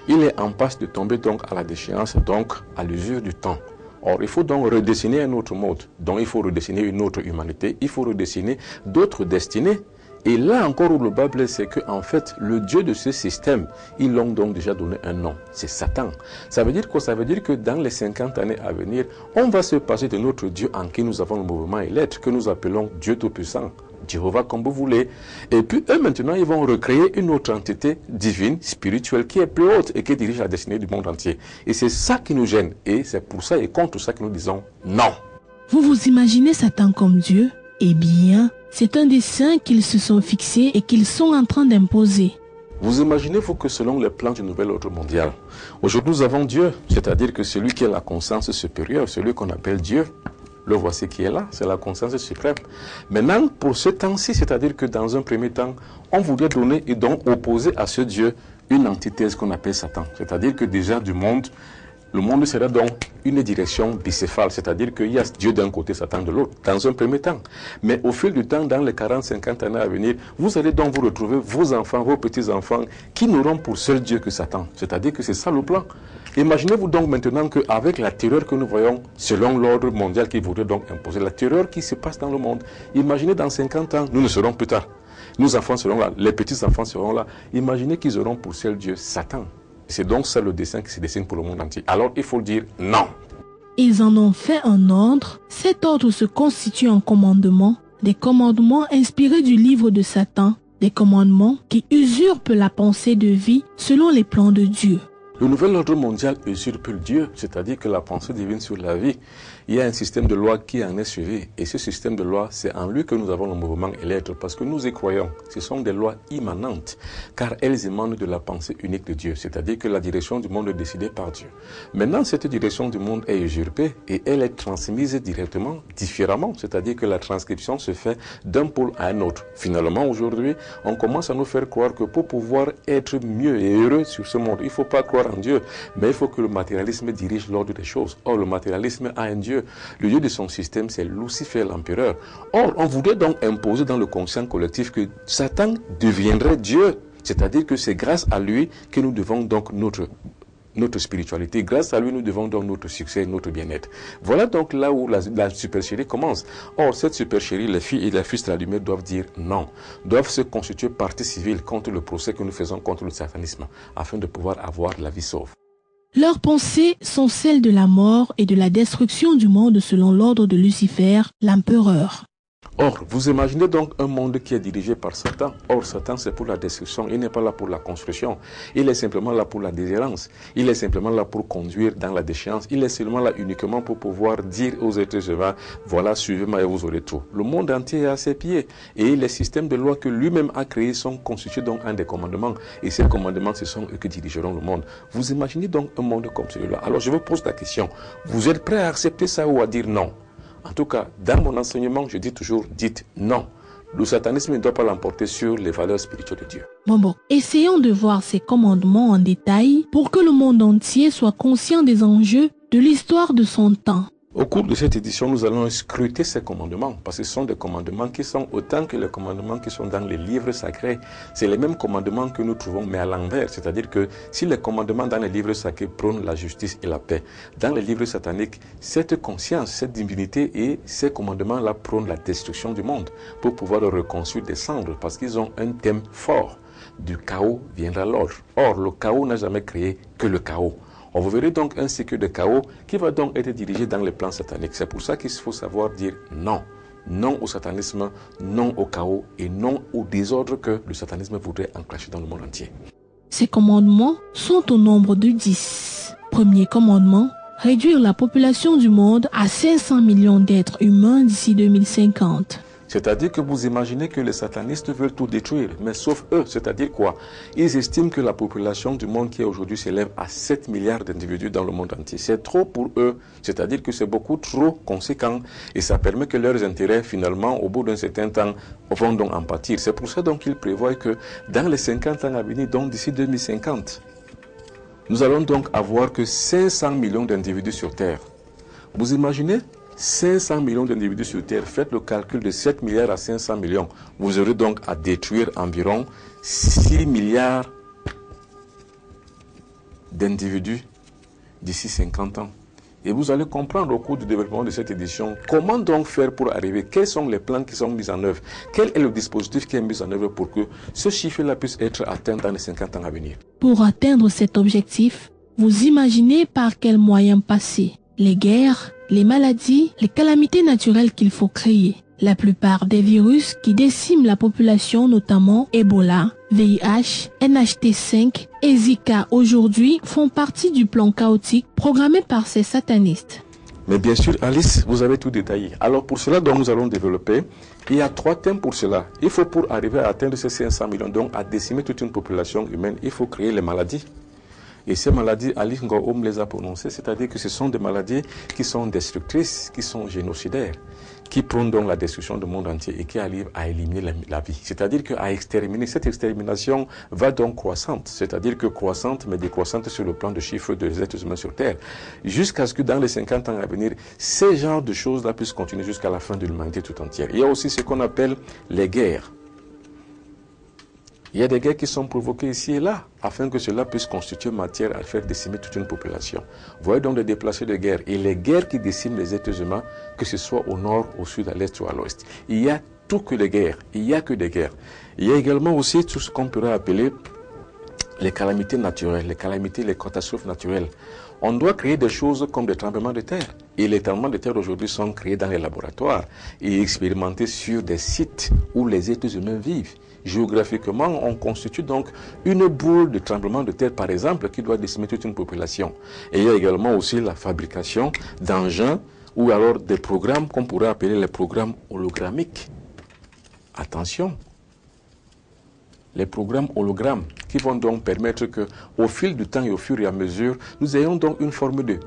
Il est en passe de tomber donc à la déchéance, donc à l'usure du temps. Or, il faut donc redessiner un autre monde. Donc, il faut redessiner une autre humanité. Il faut redessiner d'autres destinées. Et là encore où le bas blesse, c'est qu'en fait, le Dieu de ce système, ils l'ont donc déjà donné un nom. C'est Satan. Ça veut dire quoi? Ça veut dire que dans les 50 années à venir, on va se passer de notre Dieu en qui nous avons le mouvement et l'être, que nous appelons Dieu Tout-Puissant. Jéhovah comme vous voulez. Et puis eux maintenant, ils vont recréer une autre entité divine, spirituelle, qui est plus haute et qui dirige la destinée du monde entier. Et c'est ça qui nous gêne. Et c'est pour ça et contre ça que nous disons non. Vous vous imaginez Satan comme Dieu? Eh bien, c'est un dessein qu'ils se sont fixés et qu'ils sont en train d'imposer. Vous imaginez-vous que selon les plans du nouvel ordre mondial, aujourd'hui nous avons Dieu, c'est-à-dire que celui qui est la conscience supérieure, celui qu'on appelle Dieu, le voici qui est là, c'est la conscience suprême. Maintenant, pour ce temps-ci, c'est-à-dire que dans un premier temps, on voudrait donner et donc opposer à ce Dieu une antithèse qu'on appelle Satan. C'est-à-dire que déjà du monde, le monde serait donc une direction bicéphale, c'est-à-dire qu'il y a Dieu d'un côté, Satan de l'autre, dans un premier temps. Mais au fil du temps, dans les 40-50 années à venir, vous allez donc vous retrouver, vos enfants, vos petits-enfants, qui n'auront pour seul Dieu que Satan. C'est-à-dire que c'est ça le plan. Imaginez-vous donc maintenant qu'avec la terreur que nous voyons, selon l'ordre mondial qui voudrait donc imposer, la terreur qui se passe dans le monde, imaginez dans 50 ans, nous ne serons plus tard. Nos enfants seront là, les petits-enfants seront là. Imaginez qu'ils auront pour seul Dieu Satan. C'est donc ça le dessein qui se dessine pour le monde entier. Alors il faut dire non. Ils en ont fait un ordre. Cet ordre se constitue en commandements, des commandements inspirés du livre de Satan, des commandements qui usurpent la pensée de vie selon les plans de Dieu. Le nouvel ordre mondial usurpe le Dieu, c'est-à-dire que la pensée divine sur la vie, il y a un système de loi qui en est suivi. Et ce système de loi, c'est en lui que nous avons le mouvement et l'être, parce que nous y croyons. Ce sont des lois immanentes, car elles émanent de la pensée unique de Dieu, c'est-à-dire que la direction du monde est décidée par Dieu. Maintenant, cette direction du monde est usurpée et elle est transmise directement, différemment, c'est-à-dire que la transcription se fait d'un pôle à un autre. Finalement, aujourd'hui, on commence à nous faire croire que pour pouvoir être mieux et heureux sur ce monde, il ne faut pas croire en Dieu, mais il faut que le matérialisme dirige l'ordre des choses. Or, le matérialisme a un Dieu. Le Dieu de son système, c'est Lucifer, l'empereur. Or, on voudrait donc imposer dans le conscient collectif que Satan deviendrait Dieu. C'est-à-dire que c'est grâce à lui que nous devons donc notre spiritualité. Grâce à lui, nous devons donc notre succès, notre bien-être. Voilà donc là où la supercherie commence. Or, cette supercherie, les filles et les fils de la lumière doivent dire non, doivent se constituer partie civile contre le procès que nous faisons contre le satanisme, afin de pouvoir avoir la vie sauve. Leurs pensées sont celles de la mort et de la destruction du monde selon l'ordre de Lucifer, l'empereur. Or, vous imaginez donc un monde qui est dirigé par Satan. Or, Satan, c'est pour la destruction. Il n'est pas là pour la construction. Il est simplement là pour la déshérence. Il est simplement là pour conduire dans la déchéance. Il est seulement là uniquement pour pouvoir dire aux êtres humains, voilà, suivez-moi et vous aurez tout. Le monde entier est à ses pieds. Et les systèmes de loi que lui-même a créés sont constitués donc en des commandements. Et ces commandements, ce sont eux qui dirigeront le monde. Vous imaginez donc un monde comme celui-là. Alors, je vous pose la question. Vous êtes prêts à accepter ça ou à dire non? En tout cas, dans mon enseignement, je dis toujours, dites non. Le satanisme ne doit pas l'emporter sur les valeurs spirituelles de Dieu. Bon, essayons de voir ces commandements en détail pour que le monde entier soit conscient des enjeux de l'histoire de son temps. Au cours de cette édition, nous allons scruter ces commandements, parce que ce sont des commandements qui sont autant que les commandements qui sont dans les livres sacrés. C'est les mêmes commandements que nous trouvons, mais à l'envers. C'est-à-dire que si les commandements dans les livres sacrés prônent la justice et la paix, dans les livres sataniques, cette conscience, cette divinité et ces commandements-là prônent la destruction du monde pour pouvoir reconstruire des cendres, parce qu'ils ont un thème fort. Du chaos viendra l'ordre. Or, le chaos n'a jamais créé que le chaos. On vous verrez donc un cycle de chaos qui va donc être dirigé dans les plans sataniques. C'est pour ça qu'il faut savoir dire non. Non au satanisme, non au chaos et non au désordre que le satanisme voudrait enclencher dans le monde entier. Ces commandements sont au nombre de 10. Premier commandement, réduire la population du monde à 500 millions d'êtres humains d'ici 2050. C'est-à-dire que vous imaginez que les satanistes veulent tout détruire, mais sauf eux. C'est-à-dire quoi? Ils estiment que la population du monde qui aujourd'hui s'élève à 7 milliards d'individus dans le monde entier. C'est trop pour eux. C'est-à-dire que c'est beaucoup trop conséquent et ça permet que leurs intérêts, finalement, au bout d'un certain temps, vont donc en pâtir. C'est pour ça donc qu'ils prévoient que dans les 50 ans à venir, donc d'ici 2050, nous allons donc avoir que 500 millions d'individus sur Terre. Vous imaginez? 500 millions d'individus sur Terre, faites le calcul de 7 milliards à 500 millions. Vous aurez donc à détruire environ 6 milliards d'individus d'ici 50 ans. Et vous allez comprendre au cours du développement de cette édition comment donc faire pour arriver, quels sont les plans qui sont mis en œuvre, quel est le dispositif qui est mis en œuvre pour que ce chiffre-là puisse être atteint dans les 50 ans à venir. Pour atteindre cet objectif, vous imaginez par quels moyens passer? Les guerres, les maladies, les calamités naturelles qu'il faut créer. La plupart des virus qui déciment la population, notamment Ebola, VIH, NHT5 et Zika aujourd'hui, font partie du plan chaotique programmé par ces satanistes. Mais bien sûr, Alice, vous avez tout détaillé. Alors pour cela, donc, nous allons développer, il y a 3 thèmes pour cela. Il faut pour arriver à atteindre ces 500 millions, donc à décimer toute une population humaine, il faut créer les maladies. Et ces maladies, Alice Ngoum les a prononcées, c'est-à-dire que ce sont des maladies qui sont destructrices, qui sont génocidaires, qui prônent donc la destruction du monde entier et qui arrivent à éliminer la vie. C'est-à-dire qu'à exterminer, cette extermination va donc croissante, c'est-à-dire que croissante, mais décroissante sur le plan de chiffres des êtres humains sur Terre, jusqu'à ce que dans les 50 ans à venir, ces genres de choses-là puissent continuer jusqu'à la fin de l'humanité tout entière. Il y a aussi ce qu'on appelle les guerres. Il y a des guerres qui sont provoquées ici et là, afin que cela puisse constituer matière à faire décimer toute une population. Vous voyez donc des déplacés de guerre. Et les guerres qui déciment les êtres humains, que ce soit au nord, au sud, à l'est ou à l'ouest. Il y a tout que des guerres. Il n'y a que des guerres. Il y a également aussi tout ce qu'on pourrait appeler les calamités naturelles, les calamités, les catastrophes naturelles. On doit créer des choses comme des tremblements de terre. Et les tremblements de terre aujourd'hui sont créés dans les laboratoires et expérimentés sur des sites où les êtres humains vivent. Géographiquement, on constitue donc une boule de tremblement de terre, par exemple, qui doit décimer toute une population. Et il y a également aussi la fabrication d'engins ou alors des programmes qu'on pourrait appeler les programmes hologrammiques. Attention, les programmes hologrammes qui vont donc permettre qu'au fil du temps et au fur et à mesure, nous ayons donc une forme de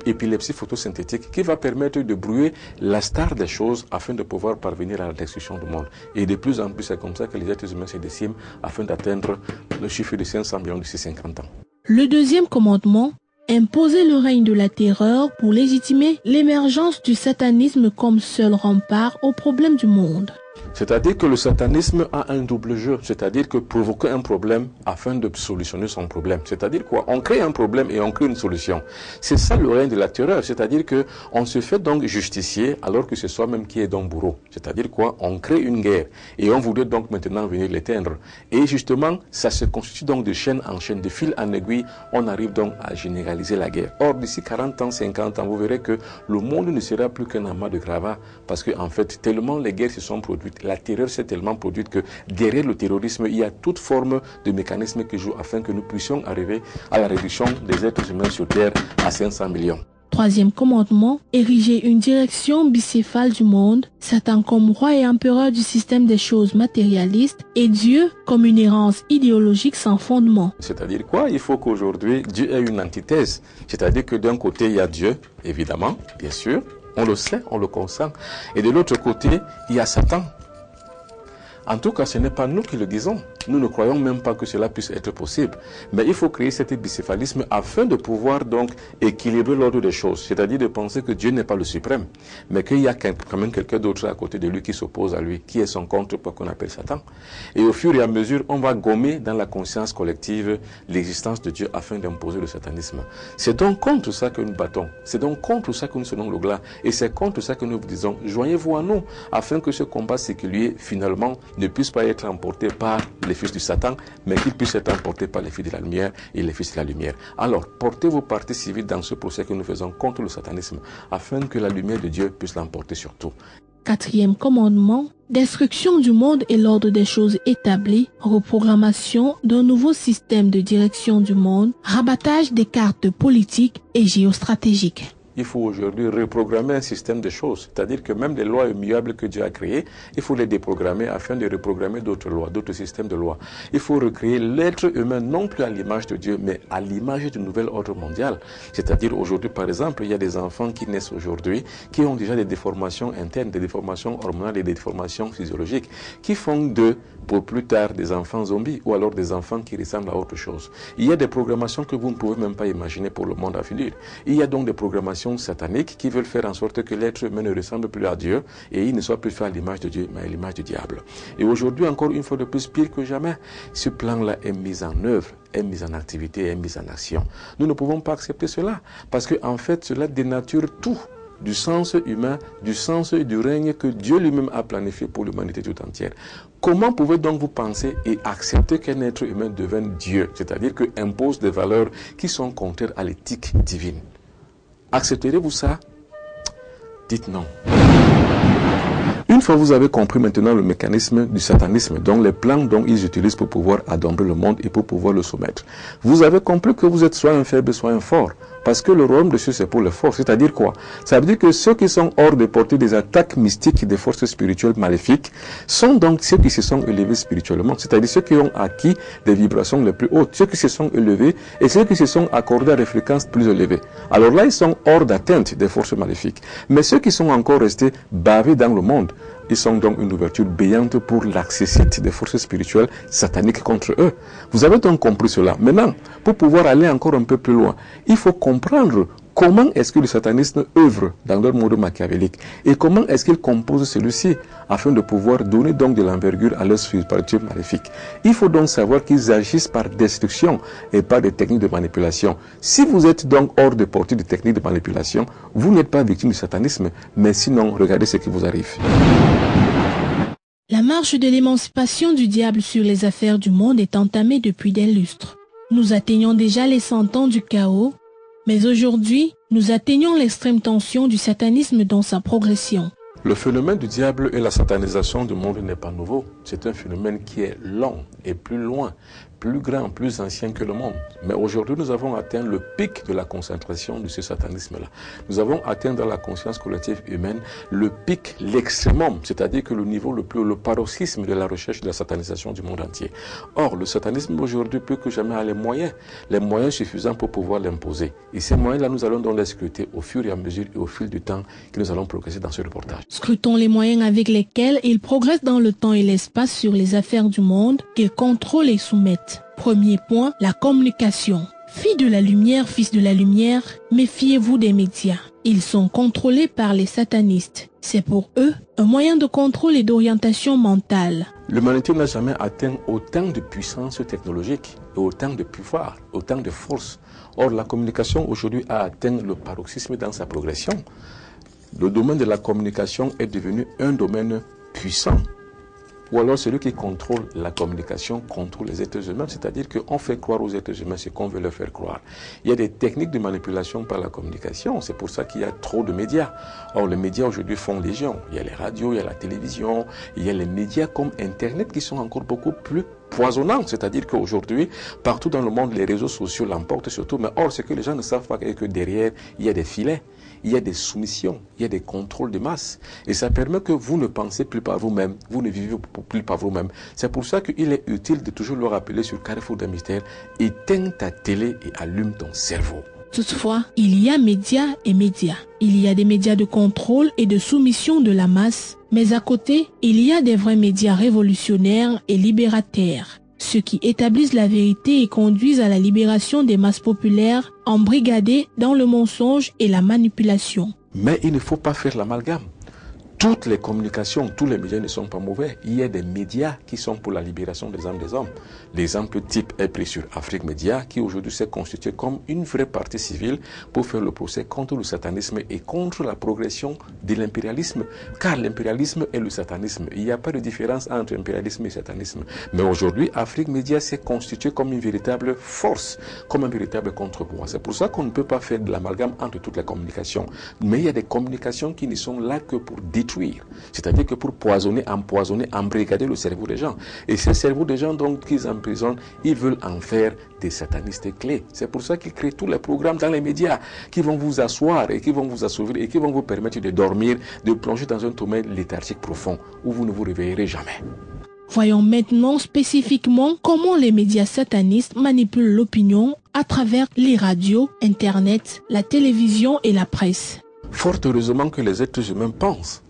épilepsie photosynthétique qui va permettre de brouiller la star des choses afin de pouvoir parvenir à la destruction du monde. Et de plus en plus, c'est comme ça que les êtres humains se déciment afin d'atteindre le chiffre de 500 millions d'ici 50 ans. Le deuxième commandement, imposer le règne de la terreur pour légitimer l'émergence du satanisme comme seul rempart aux problèmes du monde. C'est-à-dire que le satanisme a un double jeu, c'est-à-dire que provoquer un problème afin de solutionner son problème. C'est-à-dire quoi? On crée un problème et on crée une solution. C'est ça le règne de la terreur, c'est-à-dire que on se fait donc justicier alors que c'est soi-même qui est donc bourreau. C'est-à-dire quoi? On crée une guerre et on voudrait donc maintenant venir l'éteindre. Et justement, ça se constitue donc de chaîne en chaîne, de fil en aiguille, on arrive donc à généraliser la guerre. Or, d'ici 40 ans, 50 ans, vous verrez que le monde ne sera plus qu'un amas de gravats parce qu'en fait, tellement les guerres se sont produites, la terreur s'est tellement produite que derrière le terrorisme, il y a toute forme de mécanisme qui joue afin que nous puissions arriver à la réduction des êtres humains sur Terre à 500 millions. Troisième commandement, ériger une direction bicéphale du monde, Satan comme roi et empereur du système des choses matérialistes et Dieu comme une errance idéologique sans fondement. C'est-à-dire quoi? Il faut qu'aujourd'hui, Dieu ait une antithèse. C'est-à-dire que d'un côté, il y a Dieu, évidemment, bien sûr, on le sait, on le consent. Et de l'autre côté, il y a Satan. En tout cas, ce n'est pas nous qui le disons. Nous ne croyons même pas que cela puisse être possible. Mais il faut créer cet bicéphalisme afin de pouvoir donc équilibrer l'ordre des choses. C'est-à-dire de penser que Dieu n'est pas le suprême, mais qu'il y a quand même quelqu'un d'autre à côté de lui qui s'oppose à lui, qui est son contre-poids qu'on appelle Satan. Et au fur et à mesure, on va gommer dans la conscience collective l'existence de Dieu afin d'imposer le satanisme. C'est donc contre ça que nous battons. C'est donc contre ça que nous sonnons le glas. Et c'est contre ça que nous vous disons, joignez-vous à nous, afin que ce combat séculier, finalement, ne puisse pas être emporté par les fils du Satan, mais qu'il puisse être emporté par les fils de la lumière et les fils de la lumière. Alors, portez vos parties civiles dans ce procès que nous faisons contre le satanisme, afin que la lumière de Dieu puisse l'emporter sur tout. Quatrième commandement, destruction du monde et l'ordre des choses établies, reprogrammation d'un nouveau système de direction du monde, rabattage des cartes politiques et géostratégiques. il faut aujourd'hui reprogrammer un système de choses. C'est-à-dire que même les lois immuables que Dieu a créées, il faut les déprogrammer afin de reprogrammer d'autres lois, d'autres systèmes de lois. Il faut recréer l'être humain non plus à l'image de Dieu, mais à l'image du nouvel ordre mondial. C'est-à-dire aujourd'hui, par exemple, il y a des enfants qui naissent aujourd'hui, qui ont déjà des déformations internes, des déformations hormonales et des déformations physiologiques, qui font d'eux, pour plus tard, des enfants zombies ou alors des enfants qui ressemblent à autre chose. Il y a des programmations que vous ne pouvez même pas imaginer pour le monde à venir. Il y a donc des programmations sataniques qui veulent faire en sorte que l'être humain ne ressemble plus à Dieu et il ne soit plus fait à l'image de Dieu, mais à l'image du diable. Et aujourd'hui, encore une fois de plus, pire que jamais, ce plan-là est mis en œuvre, est mis en activité, est mis en action. Nous ne pouvons pas accepter cela parce que, en fait, cela dénature tout du sens humain, du sens et du règne que Dieu lui-même a planifié pour l'humanité tout entière. Comment pouvez donc vous penser et accepter qu'un être humain devienne Dieu, c'est-à-dire qu'il impose des valeurs qui sont contraires à l'éthique divine? Accepterez-vous ça? Dites non. Une fois vous avez compris maintenant le mécanisme du satanisme, donc les plans dont ils utilisent pour pouvoir adombrer le monde et pour pouvoir le soumettre, vous avez compris que vous êtes soit un faible, soit un fort. Parce que le royaume de Dieu, c'est pour les forts. C'est-à-dire quoi? Ça veut dire que ceux qui sont hors de portée des attaques mystiques des forces spirituelles maléfiques sont donc ceux qui se sont élevés spirituellement. C'est-à-dire ceux qui ont acquis des vibrations les plus hautes, ceux qui se sont élevés et ceux qui se sont accordés à des fréquences plus élevées. Alors là, ils sont hors d'atteinte des forces maléfiques. Mais ceux qui sont encore restés bavés dans le monde, ils sont donc une ouverture béante pour l'accessite des forces spirituelles sataniques contre eux. Vous avez donc compris cela. Maintenant, pour pouvoir aller encore un peu plus loin, il faut comprendre comment est-ce que le satanisme œuvre dans leur mode machiavélique et comment est-ce qu'il compose celui-ci afin de pouvoir donner donc de l'envergure à leur spiritualité maléfique. Il faut donc savoir qu'ils agissent par destruction et par des techniques de manipulation. Si vous êtes donc hors de portée des techniques de manipulation, vous n'êtes pas victime du satanisme, mais sinon, regardez ce qui vous arrive. La marche de l'émancipation du diable sur les affaires du monde est entamée depuis des lustres. Nous atteignons déjà les 100 ans du chaos, mais aujourd'hui, nous atteignons l'extrême tension du satanisme dans sa progression. Le phénomène du diable et la satanisation du monde n'est pas nouveau. C'est un phénomène qui est long et plus loin, plus grand, plus ancien que le monde. Mais aujourd'hui, nous avons atteint le pic de la concentration de ce satanisme-là. Nous avons atteint dans la conscience collective humaine le pic, l'extrémum, c'est-à-dire que le niveau le plus, le paroxysme de la recherche de la satanisation du monde entier. Or, le satanisme aujourd'hui, plus que jamais, a les moyens suffisants pour pouvoir l'imposer. Et ces moyens-là, nous allons donc les scruter au fur et à mesure et au fil du temps que nous allons progresser dans ce reportage. Scrutons les moyens avec lesquels il progresse dans le temps et l'espace sur les affaires du monde qu'il contrôle et soumette. Premier point, la communication. Filles de la lumière, fils de la lumière, méfiez-vous des médias. Ils sont contrôlés par les satanistes. C'est pour eux un moyen de contrôle et d'orientation mentale. L'humanité n'a jamais atteint autant de puissance technologique, et autant de pouvoir, autant de force. Or, la communication aujourd'hui a atteint le paroxysme dans sa progression. Le domaine de la communication est devenu un domaine puissant. Ou alors celui qui contrôle la communication contrôle les êtres humains, c'est-à-dire qu'on fait croire aux êtres humains ce qu'on veut leur faire croire. Il y a des techniques de manipulation par la communication, c'est pour ça qu'il y a trop de médias. Or, les médias aujourd'hui font légion. Il y a les radios, il y a la télévision, il y a les médias comme Internet qui sont encore beaucoup plus poisonnants, c'est-à-dire qu'aujourd'hui, partout dans le monde, les réseaux sociaux l'emportent surtout. Mais or, ce que les gens ne savent pas, c'est que derrière, il y a des filets. Il y a des soumissions, il y a des contrôles de masse. Et ça permet que vous ne pensez plus par vous-même, vous ne vivez plus par vous-même. C'est pour ça qu'il est utile de toujours le rappeler sur Carrefour d'un mystère. Éteins ta télé et allume ton cerveau. Toutefois, il y a médias et médias. Il y a des médias de contrôle et de soumission de la masse. Mais à côté, il y a des vrais médias révolutionnaires et libérateurs. Ceux qui établissent la vérité et conduisent à la libération des masses populaires embrigadées dans le mensonge et la manipulation. Mais il ne faut pas faire l'amalgame. Toutes les communications, tous les médias ne sont pas mauvais. Il y a des médias qui sont pour la libération des âmes des hommes. L'exemple type est pris sur Afrique Média, qui aujourd'hui s'est constitué comme une vraie partie civile pour faire le procès contre le satanisme et contre la progression de l'impérialisme. Car l'impérialisme et le satanisme, il n'y a pas de différence entre impérialisme et satanisme. Mais aujourd'hui, Afrique Média s'est constitué comme une véritable force, comme un véritable contrepoids. C'est pour ça qu'on ne peut pas faire de l'amalgame entre toutes les communications. Mais il y a des communications qui ne sont là que pour détruire détruire. C'est-à-dire que pour empoisonner, embrigader le cerveau des gens. Et ces cerveaux des gens donc qu'ils emprisonnent, ils veulent en faire des satanistes clés. C'est pour ça qu'ils créent tous les programmes dans les médias qui vont vous asseoir et qui vont vous assouvir et qui vont vous permettre de dormir, de plonger dans un sommeil léthargique profond où vous ne vous réveillerez jamais. Voyons maintenant spécifiquement comment les médias satanistes manipulent l'opinion à travers les radios, Internet, la télévision et la presse. Fort heureusement que les êtres humains pensent.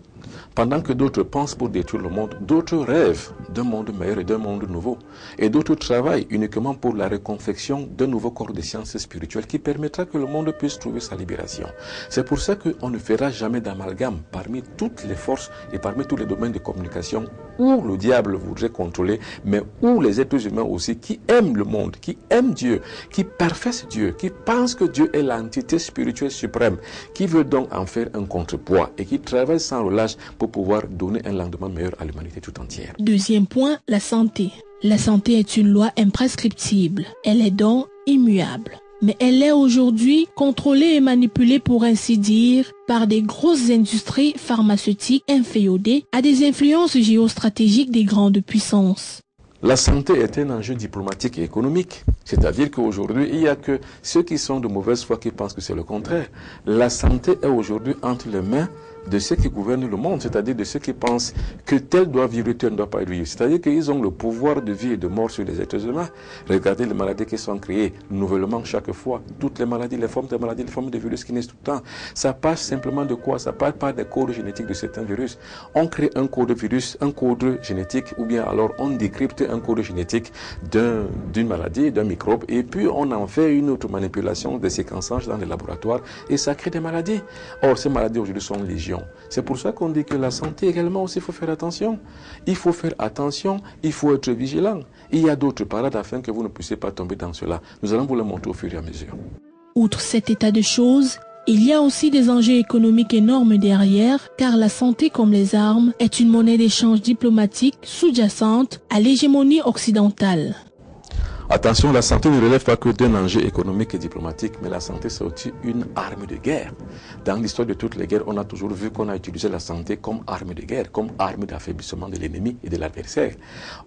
Pendant que d'autres pensent pour détruire le monde, d'autres rêvent d'un monde meilleur et d'un monde nouveau. Et d'autres travaillent uniquement pour la reconfection d'un nouveau corps de sciences spirituelles qui permettra que le monde puisse trouver sa libération. C'est pour ça qu'on ne fera jamais d'amalgame parmi toutes les forces et parmi tous les domaines de communication où le diable voudrait contrôler, mais où les êtres humains aussi qui aiment le monde, qui aiment Dieu, qui perfessent Dieu, qui pensent que Dieu est l'entité spirituelle suprême, qui veut donc en faire un contrepoids et qui travaillent sans relâche pour pouvoir donner un lendemain meilleur à l'humanité tout entière. Deuxième point, la santé. La santé est une loi imprescriptible. Elle est donc immuable. Mais elle est aujourd'hui contrôlée et manipulée, pour ainsi dire, par des grosses industries pharmaceutiques inféodées à des influences géostratégiques des grandes puissances. La santé est un enjeu diplomatique et économique. C'est-à-dire qu'aujourd'hui, il n'y a que ceux qui sont de mauvaise foi qui pensent que c'est le contraire. La santé est aujourd'hui entre les mains de ceux qui gouvernent le monde, c'est-à-dire de ceux qui pensent que tel doit vivre, tel ne doit pas vivre. C'est-à-dire qu'ils ont le pouvoir de vie et de mort sur les êtres humains. Regardez les maladies qui sont créées nouvellement chaque fois. Toutes les maladies, les formes de virus qui naissent tout le temps. Ça passe simplement de quoi? Ça passe par des codes génétiques de certains virus. On crée un code de virus, un code génétique, ou bien alors on décrypte un code génétique d'une maladie, d'un microbe, et puis on en fait une autre manipulation des séquençages dans les laboratoires, et ça crée des maladies. Or, ces maladies aujourd'hui sont légion. C'est pour ça qu'on dit que la santé également aussi, il faut faire attention. Il faut faire attention, il faut être vigilant. Il y a d'autres parades afin que vous ne puissiez pas tomber dans cela. Nous allons vous le montrer au fur et à mesure. Outre cet état de choses, il y a aussi des enjeux économiques énormes derrière, car la santé, comme les armes, est une monnaie d'échange diplomatique sous-jacente à l'hégémonie occidentale. Attention, la santé ne relève pas que d'un enjeu économique et diplomatique, mais la santé c'est aussi une arme de guerre. Dans l'histoire de toutes les guerres, on a toujours vu qu'on a utilisé la santé comme arme de guerre, comme arme d'affaiblissement de l'ennemi et de l'adversaire.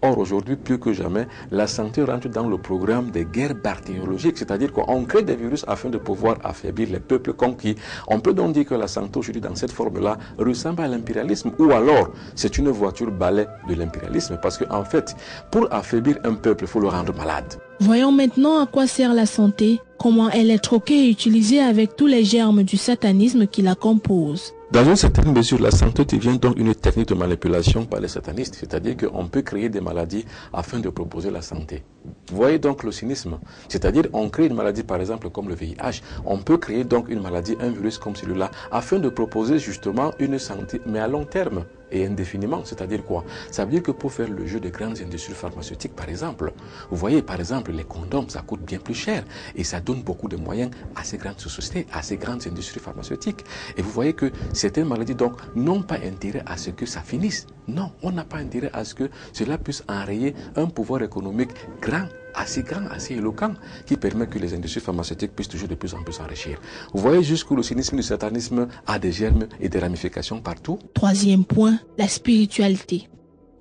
Or, aujourd'hui, plus que jamais, la santé rentre dans le programme des guerres bactériologiques, c'est-à-dire qu'on crée des virus afin de pouvoir affaiblir les peuples conquis. On peut donc dire que la santé aujourd'hui, dans cette forme-là, ressemble à l'impérialisme, ou alors c'est une voiture balai de l'impérialisme, parce qu'en fait, pour affaiblir un peuple, il faut le rendre malade. Voyons maintenant à quoi sert la santé, comment elle est troquée et utilisée avec tous les germes du satanisme qui la composent. Dans une certaine mesure, la santé devient donc une technique de manipulation par les satanistes, c'est-à-dire qu'on peut créer des maladies afin de proposer la santé. Vous voyez donc le cynisme, c'est-à-dire on crée une maladie par exemple comme le VIH, on peut créer donc une maladie, un virus comme celui-là, afin de proposer justement une santé, mais à long terme et indéfiniment. C'est-à-dire quoi? Ça veut dire que pour faire le jeu des grandes industries pharmaceutiques par exemple, vous voyez par exemple les condoms, ça coûte bien plus cher et ça donne beaucoup de moyens à ces grandes sociétés, à ces grandes industries pharmaceutiques. Et vous voyez que certaines maladies donc n'ont pas intérêt à ce que ça finisse. Non, on n'a pas intérêt à ce que cela puisse enrayer un pouvoir économique grand, assez éloquent, qui permet que les industries pharmaceutiques puissent toujours de plus en plus s'enrichir. Vous voyez jusqu'où le cynisme du satanisme a des germes et des ramifications partout. Troisième point, la spiritualité.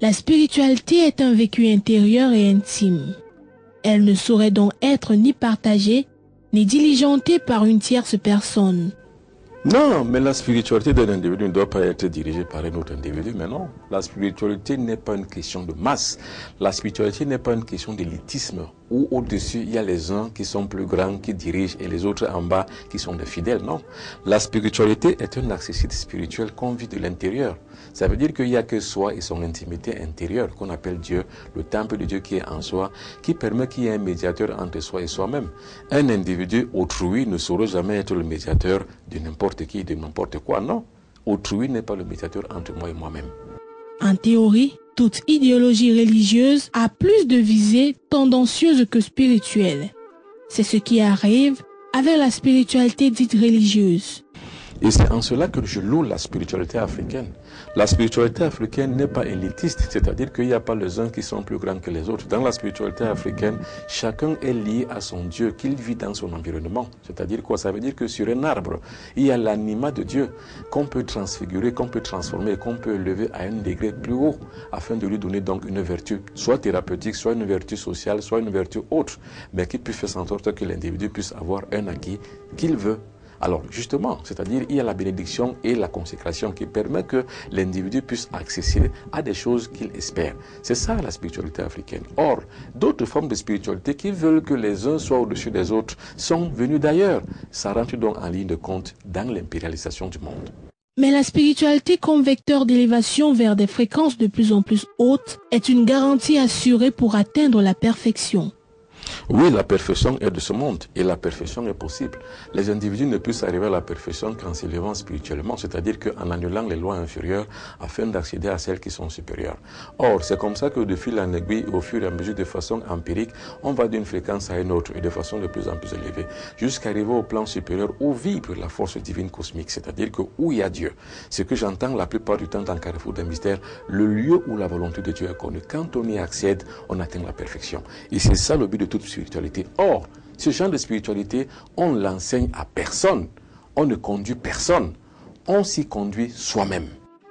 La spiritualité est un vécu intérieur et intime. Elle ne saurait donc être ni partagée, ni diligentée par une tierce personne. Non, mais la spiritualité d'un individu ne doit pas être dirigée par un autre individu, mais non. La spiritualité n'est pas une question de masse. La spiritualité n'est pas une question d'élitisme, où au-dessus, il y a les uns qui sont plus grands, qui dirigent, et les autres en bas, qui sont des fidèles, non. La spiritualité est un accessit spirituel qu'on vit de l'intérieur. Ça veut dire qu'il n'y a que soi et son intimité intérieure, qu'on appelle Dieu, le temple de Dieu qui est en soi, qui permet qu'il y ait un médiateur entre soi et soi-même. Un individu autrui ne saurait jamais être le médiateur de n'importe qui, de n'importe quoi, non. Autrui n'est pas le médiateur entre moi et moi-même. En théorie, toute idéologie religieuse a plus de visée tendancieuse que spirituelle. C'est ce qui arrive avec la spiritualité dite religieuse. Et c'est en cela que je loue la spiritualité africaine. La spiritualité africaine n'est pas élitiste, c'est-à-dire qu'il n'y a pas les uns qui sont plus grands que les autres. Dans la spiritualité africaine, chacun est lié à son Dieu qu'il vit dans son environnement. C'est-à-dire quoi? Ça veut dire que sur un arbre, il y a l'anima de Dieu qu'on peut transfigurer, qu'on peut transformer, qu'on peut élever à un degré plus haut afin de lui donner donc une vertu, soit thérapeutique, soit une vertu sociale, soit une vertu autre, mais qui puisse faire en sorte que l'individu puisse avoir un acquis qu'il veut. Alors justement, c'est-à-dire il y a la bénédiction et la consécration qui permet que l'individu puisse accéder à des choses qu'il espère. C'est ça la spiritualité africaine. Or, d'autres formes de spiritualité qui veulent que les uns soient au-dessus des autres sont venues d'ailleurs. Ça rentre donc en ligne de compte dans l'impérialisation du monde. Mais la spiritualité comme vecteur d'élévation vers des fréquences de plus en plus hautes est une garantie assurée pour atteindre la perfection. Oui, la perfection est de ce monde et la perfection est possible. Les individus ne peuvent arriver à la perfection qu'en s'élevant spirituellement, c'est-à-dire qu'en annulant les lois inférieures afin d'accéder à celles qui sont supérieures. Or, c'est comme ça que de fil en aiguille, au fur et à mesure, de façon empirique, on va d'une fréquence à une autre et de façon de plus en plus élevée, jusqu'à arriver au plan supérieur où vibre la force divine cosmique, c'est-à-dire que où il y a Dieu. Ce que j'entends la plupart du temps dans Carrefour des Mystères, le lieu où la volonté de Dieu est connue. Quand on y accède, on atteint la perfection. Et c'est ça le but de toute spiritualité. Or, ce genre de spiritualité, on l'enseigne à personne. On ne conduit personne. On s'y conduit soi-même.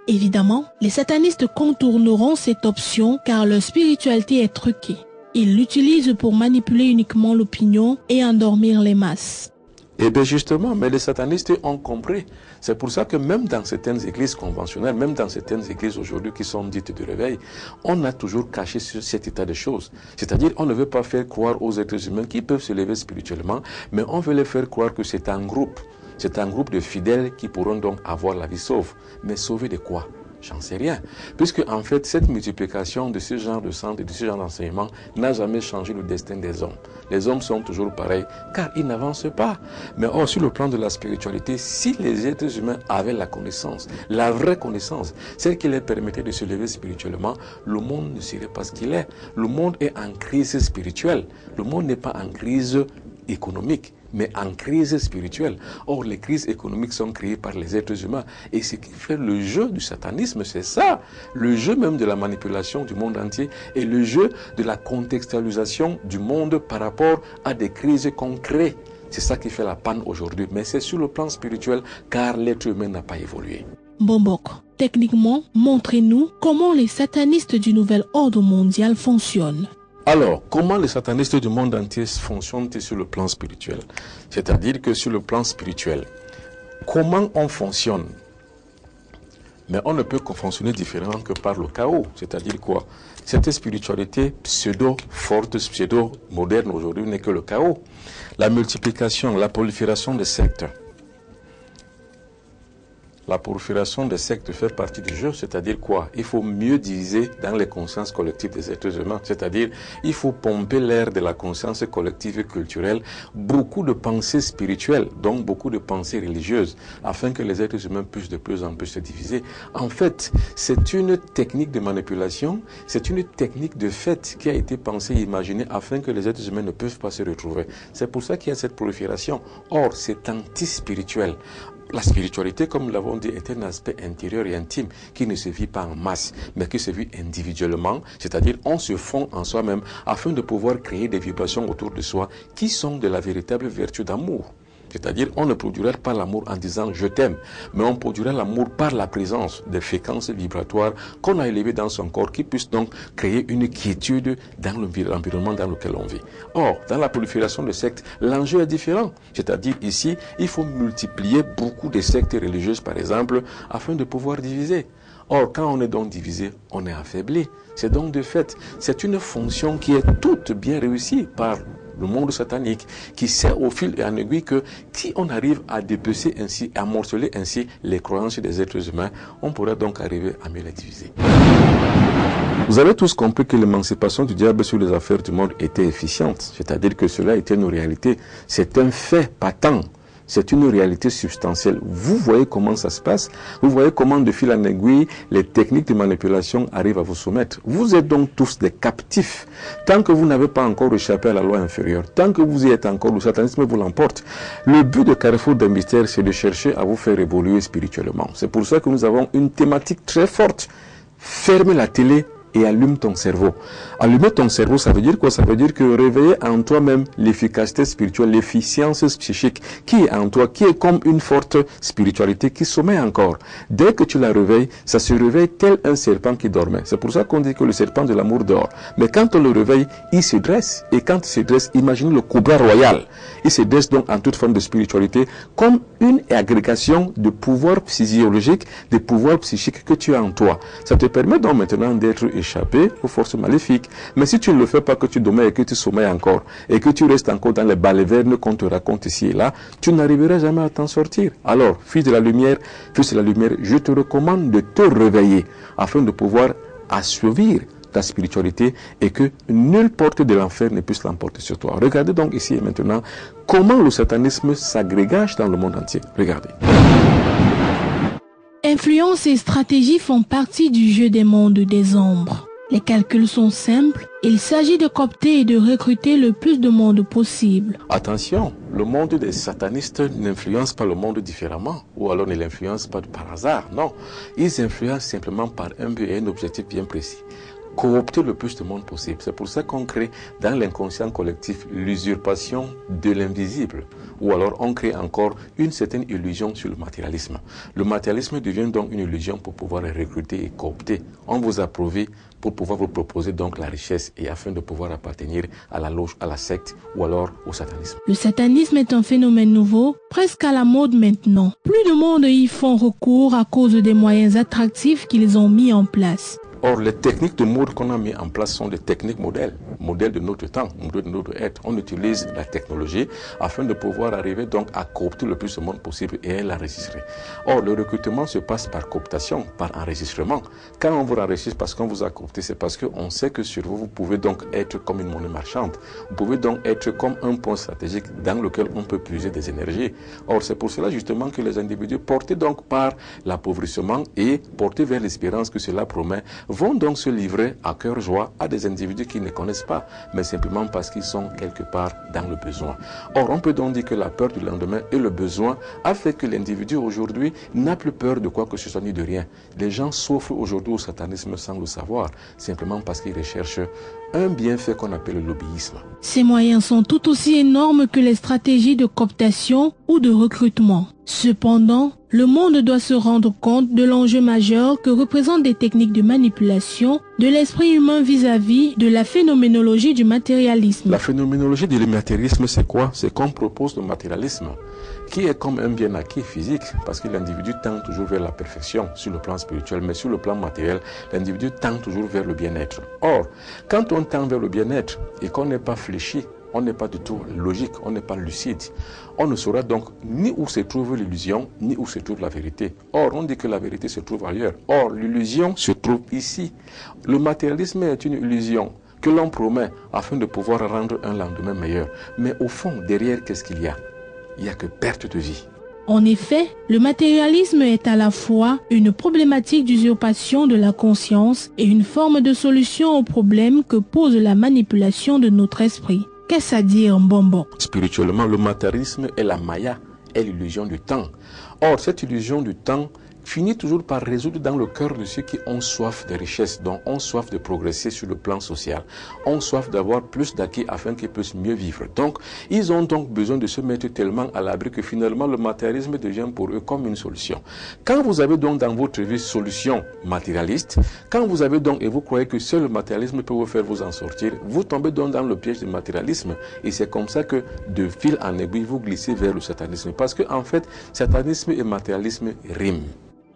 Évidemment, les satanistes contourneront cette option car leur spiritualité est truquée. Ils l'utilisent pour manipuler uniquement l'opinion et endormir les masses. Eh bien justement, mais les satanistes ont compris. C'est pour ça que même dans certaines églises conventionnelles, même dans certaines églises aujourd'hui qui sont dites de réveil, on a toujours caché cet état de choses. C'est-à-dire on ne veut pas faire croire aux êtres humains qui peuvent se lever spirituellement, mais on veut les faire croire que c'est un groupe. C'est un groupe de fidèles qui pourront donc avoir la vie sauve. Mais sauver de quoi? J'en sais rien. Puisque en fait, cette multiplication de ce genre de centre et de ce genre d'enseignement n'a jamais changé le destin des hommes. Les hommes sont toujours pareils, car ils n'avancent pas. Mais or, sur le plan de la spiritualité, si les êtres humains avaient la connaissance, la vraie connaissance, celle qui leur permettait de se lever spirituellement, le monde ne serait pas ce qu'il est. Le monde est en crise spirituelle. Le monde n'est pas en crise économique, mais en crise spirituelle. Or, les crises économiques sont créées par les êtres humains. Et ce qui fait le jeu du satanisme, c'est ça. Le jeu même de la manipulation du monde entier et le jeu de la contextualisation du monde par rapport à des crises qu'on crée. C'est ça qui fait la panne aujourd'hui. Mais c'est sur le plan spirituel, car l'être humain n'a pas évolué. Bombok, techniquement, montrez-nous comment les satanistes du nouvel ordre mondial fonctionnent. Alors, comment les satanistes du monde entier fonctionnent sur le plan spirituel? C'est-à-dire que sur le plan spirituel, comment on fonctionne? Mais on ne peut fonctionner différemment que par le chaos. C'est-à-dire quoi? Cette spiritualité pseudo-forte, pseudo-moderne aujourd'hui n'est que le chaos. La multiplication, la prolifération des sectes. La prolifération des sectes fait partie du jeu, c'est-à-dire quoi? Il faut mieux diviser dans les consciences collectives des êtres humains, c'est-à-dire il faut pomper l'air de la conscience collective et culturelle, beaucoup de pensées spirituelles, donc beaucoup de pensées religieuses, afin que les êtres humains puissent de plus en plus se diviser. En fait, c'est une technique de manipulation, c'est une technique de fait qui a été pensée et imaginée afin que les êtres humains ne peuvent pas se retrouver. C'est pour ça qu'il y a cette prolifération. Or, c'est anti-spirituel. La spiritualité, comme nous l'avons dit, est un aspect intérieur et intime qui ne se vit pas en masse, mais qui se vit individuellement, c'est-à-dire on se fond en soi-même afin de pouvoir créer des vibrations autour de soi qui sont de la véritable vertu d'amour. C'est-à-dire, on ne produirait pas l'amour en disant « je t'aime », mais on produirait l'amour par la présence des fréquences vibratoires qu'on a élevées dans son corps, qui puissent donc créer une quiétude dans l'environnement dans lequel on vit. Or, dans la prolifération de sectes, l'enjeu est différent. C'est-à-dire, ici, il faut multiplier beaucoup de sectes religieuses, par exemple, afin de pouvoir diviser. Or, quand on est donc divisé, on est affaibli. C'est donc de fait, c'est une fonction qui est toute bien réussie par le monde satanique, qui sait au fil et en aiguille que si on arrive à dépecer ainsi, à morceler ainsi les croyances des êtres humains, on pourrait donc arriver à mieux les diviser. Vous avez tous compris que l'émancipation du diable sur les affaires du monde était efficiente, c'est-à-dire que cela était une réalité. C'est un fait patent c'est une réalité substantielle. Vous voyez comment ça se passe. Vous voyez comment de fil en aiguille, les techniques de manipulation arrivent à vous soumettre. Vous êtes donc tous des captifs. Tant que vous n'avez pas encore échappé à la loi inférieure, tant que vous y êtes encore, le satanisme vous l'emporte. Le but de Carrefour des Mystères, c'est de chercher à vous faire évoluer spirituellement. C'est pour ça que nous avons une thématique très forte. Fermez la télé et allume ton cerveau. Allumer ton cerveau, ça veut dire quoi? Ça veut dire que réveiller en toi-même l'efficacité spirituelle, l'efficience psychique qui est en toi, qui est comme une forte spiritualité qui sommeille encore. Dès que tu la réveilles, ça se réveille tel un serpent qui dormait. C'est pour ça qu'on dit que le serpent de l'amour dort. Mais quand on le réveille, il se dresse. Et quand il se dresse, imaginez le cobra royal. Il se dresse donc en toute forme de spiritualité comme une agrégation de pouvoirs physiologiques, de pouvoirs psychiques que tu as en toi. Ça te permet donc maintenant d'être échappé aux forces maléfiques. Mais si tu ne le fais pas, que tu dormais et que tu sommeilles encore, et que tu restes encore dans les balivernes qu'on te raconte ici et là, tu n'arriveras jamais à t'en sortir. Alors, fils de la lumière, je te recommande de te réveiller afin de pouvoir assouvir ta spiritualité et que nulle porte de l'enfer ne puisse l'emporter sur toi. Regardez donc ici et maintenant comment le satanisme s'agrégage dans le monde entier. Regardez. Influence et stratégie font partie du jeu des mondes des ombres. Les calculs sont simples. Il s'agit de coopter et de recruter le plus de monde possible. Attention, le monde des satanistes n'influence pas le monde différemment, ou alors ne l'influence pas par hasard. Non, ils influencent simplement par un but et un objectif bien précis. Coopter le plus de monde possible. C'est pour ça qu'on crée dans l'inconscient collectif l'usurpation de l'invisible. Ou alors on crée encore une certaine illusion sur le matérialisme. Le matérialisme devient donc une illusion pour pouvoir recruter et coopter. On vous a prouvé pour pouvoir vous proposer donc la richesse et afin de pouvoir appartenir à la loge, à la secte ou alors au satanisme. Le satanisme est un phénomène nouveau, presque à la mode maintenant. Plus de monde y font recours à cause des moyens attractifs qu'ils ont mis en place. Or, les techniques de mode qu'on a mis en place sont des techniques modèles de notre temps, modèles de notre être. On utilise la technologie afin de pouvoir arriver donc à coopter le plus de monde possible et à l'enregistrer. Or, le recrutement se passe par cooptation, par enregistrement. Quand on vous enregistre parce qu'on vous a coopté, c'est parce qu'on sait que sur vous, vous pouvez donc être comme une monnaie marchande. Vous pouvez donc être comme un point stratégique dans lequel on peut puiser des énergies. Or, c'est pour cela justement que les individus portés donc par l'appauvrissement et portés vers l'espérance que cela promet, vont donc se livrer à cœur joie à des individus qui ne connaissent pas, mais simplement parce qu'ils sont quelque part dans le besoin. Or, on peut donc dire que la peur du lendemain et le besoin a fait que l'individu aujourd'hui n'a plus peur de quoi que ce soit ni de rien. Les gens souffrent aujourd'hui au satanisme sans le savoir, simplement parce qu'ils recherchent un bienfait qu'on appelle l'obéisme. Ces moyens sont tout aussi énormes que les stratégies de cooptation ou de recrutement. Cependant, le monde doit se rendre compte de l'enjeu majeur que représentent des techniques de manipulation de l'esprit humain vis-à-vis de la phénoménologie du matérialisme. La phénoménologie du matérialisme, c'est quoi? C'est qu'on propose le matérialisme, qui est comme un bien acquis physique, parce que l'individu tend toujours vers la perfection sur le plan spirituel, mais sur le plan matériel, l'individu tend toujours vers le bien-être. Or, quand on tend vers le bien-être et qu'on n'est pas fléchi, on n'est pas du tout logique, on n'est pas lucide. On ne saura donc ni où se trouve l'illusion, ni où se trouve la vérité. Or, on dit que la vérité se trouve ailleurs. Or, l'illusion se trouve ici. Le matérialisme est une illusion que l'on promet afin de pouvoir rendre un lendemain meilleur. Mais au fond, derrière, qu'est-ce qu'il y a? Il n'y a que perte de vie. En effet, le matérialisme est à la fois une problématique d'usurpation de la conscience et une forme de solution au problème que pose la manipulation de notre esprit. Qu'est-ce à dire, Mbombo? Spirituellement, le matérialisme est la maya, est l'illusion du temps. Or, cette illusion du temps finit toujours par résoudre dans le cœur de ceux qui ont soif de richesse, donc ont soif de progresser sur le plan social, ont soif d'avoir plus d'acquis afin qu'ils puissent mieux vivre. Donc, ils ont donc besoin de se mettre tellement à l'abri que finalement le matérialisme devient pour eux comme une solution. Quand vous avez donc dans votre vie solution matérialiste, quand vous avez donc et vous croyez que seul le matérialisme peut vous faire vous en sortir, vous tombez donc dans le piège du matérialisme et c'est comme ça que de fil en aiguille vous glissez vers le satanisme parce que en fait, satanisme et matérialisme riment.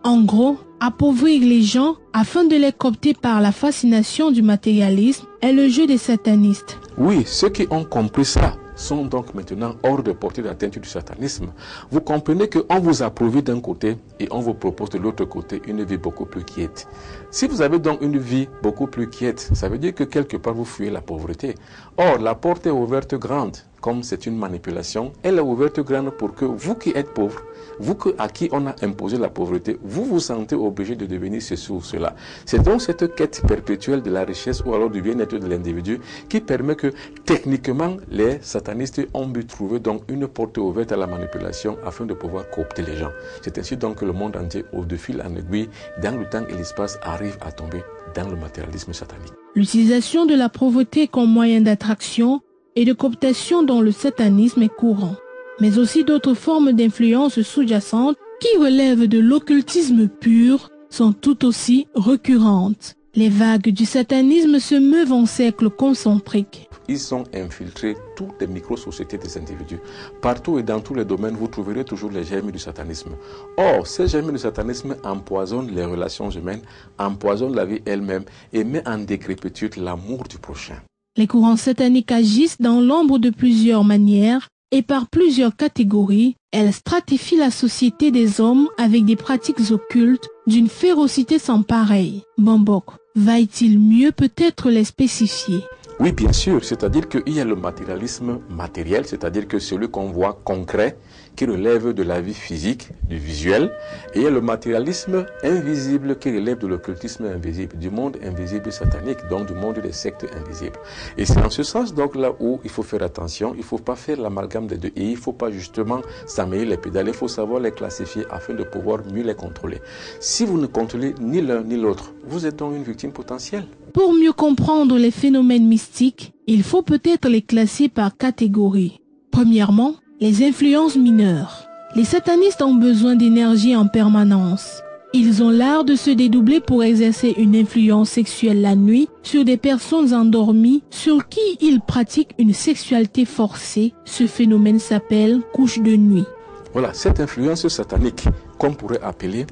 En gros, appauvrir les gens afin de les coopter par la fascination du matérialisme est le jeu des satanistes. Oui, ceux qui ont compris ça sont donc maintenant hors de portée d'atteinte du satanisme. Vous comprenez qu'on vous approuve d'un côté et on vous propose de l'autre côté une vie beaucoup plus quiète. Si vous avez donc une vie beaucoup plus quiète, ça veut dire que quelque part vous fuyez la pauvreté. Or, la porte est ouverte grande. comme c'est une manipulation, elle est ouverte grande pour que vous qui êtes pauvres, vous à qui on a imposé la pauvreté, vous vous sentez obligé de devenir ceci ou cela. C'est donc cette quête perpétuelle de la richesse ou alors du bien-être de l'individu qui permet que techniquement les satanistes ont pu trouver donc une porte ouverte à la manipulation afin de pouvoir coopter les gens. C'est ainsi donc que le monde entier, de fil en aiguille, dans le temps et l'espace, arrive à tomber dans le matérialisme satanique. L'utilisation de la pauvreté comme moyen d'attraction et de cooptation dans le satanisme est courant, mais aussi d'autres formes d'influence sous-jacentes qui relèvent de l'occultisme pur sont tout aussi récurrentes. Les vagues du satanisme se meuvent en cercles concentriques. Ils ont infiltré toutes les micro-sociétés des individus. Partout et dans tous les domaines, vous trouverez toujours les germes du satanisme. Or, ces germes du satanisme empoisonnent les relations humaines, empoisonnent la vie elle-même et met en décrépitude l'amour du prochain. Les courants sataniques agissent dans l'ombre de plusieurs manières et par plusieurs catégories. Elles stratifient la société des hommes avec des pratiques occultes d'une férocité sans pareille. Bambok, va-t-il mieux peut-être les spécifier? Oui, bien sûr. C'est-à-dire qu'il y a le matérialisme matériel, c'est-à-dire que celui qu'on voit concret, qui relève de la vie physique, du visuel, et il y a le matérialisme invisible qui relève de l'occultisme invisible, du monde invisible satanique, donc du monde des sectes invisibles. Et c'est en ce sens donc là où il faut faire attention, il ne faut pas faire l'amalgame des deux, et il ne faut pas justement s'amêler les pédales, il faut savoir les classifier afin de pouvoir mieux les contrôler. Si vous ne contrôlez ni l'un ni l'autre, vous êtes donc une victime potentielle. Pour mieux comprendre les phénomènes mystiques, il faut peut-être les classer par catégorie. Premièrement, les influences mineures. Les satanistes ont besoin d'énergie en permanence. Ils ont l'art de se dédoubler pour exercer une influence sexuelle la nuit sur des personnes endormies sur qui ils pratiquent une sexualité forcée. Ce phénomène s'appelle couche de nuit. Voilà, cette influence satanique, qu'on pourrait appeler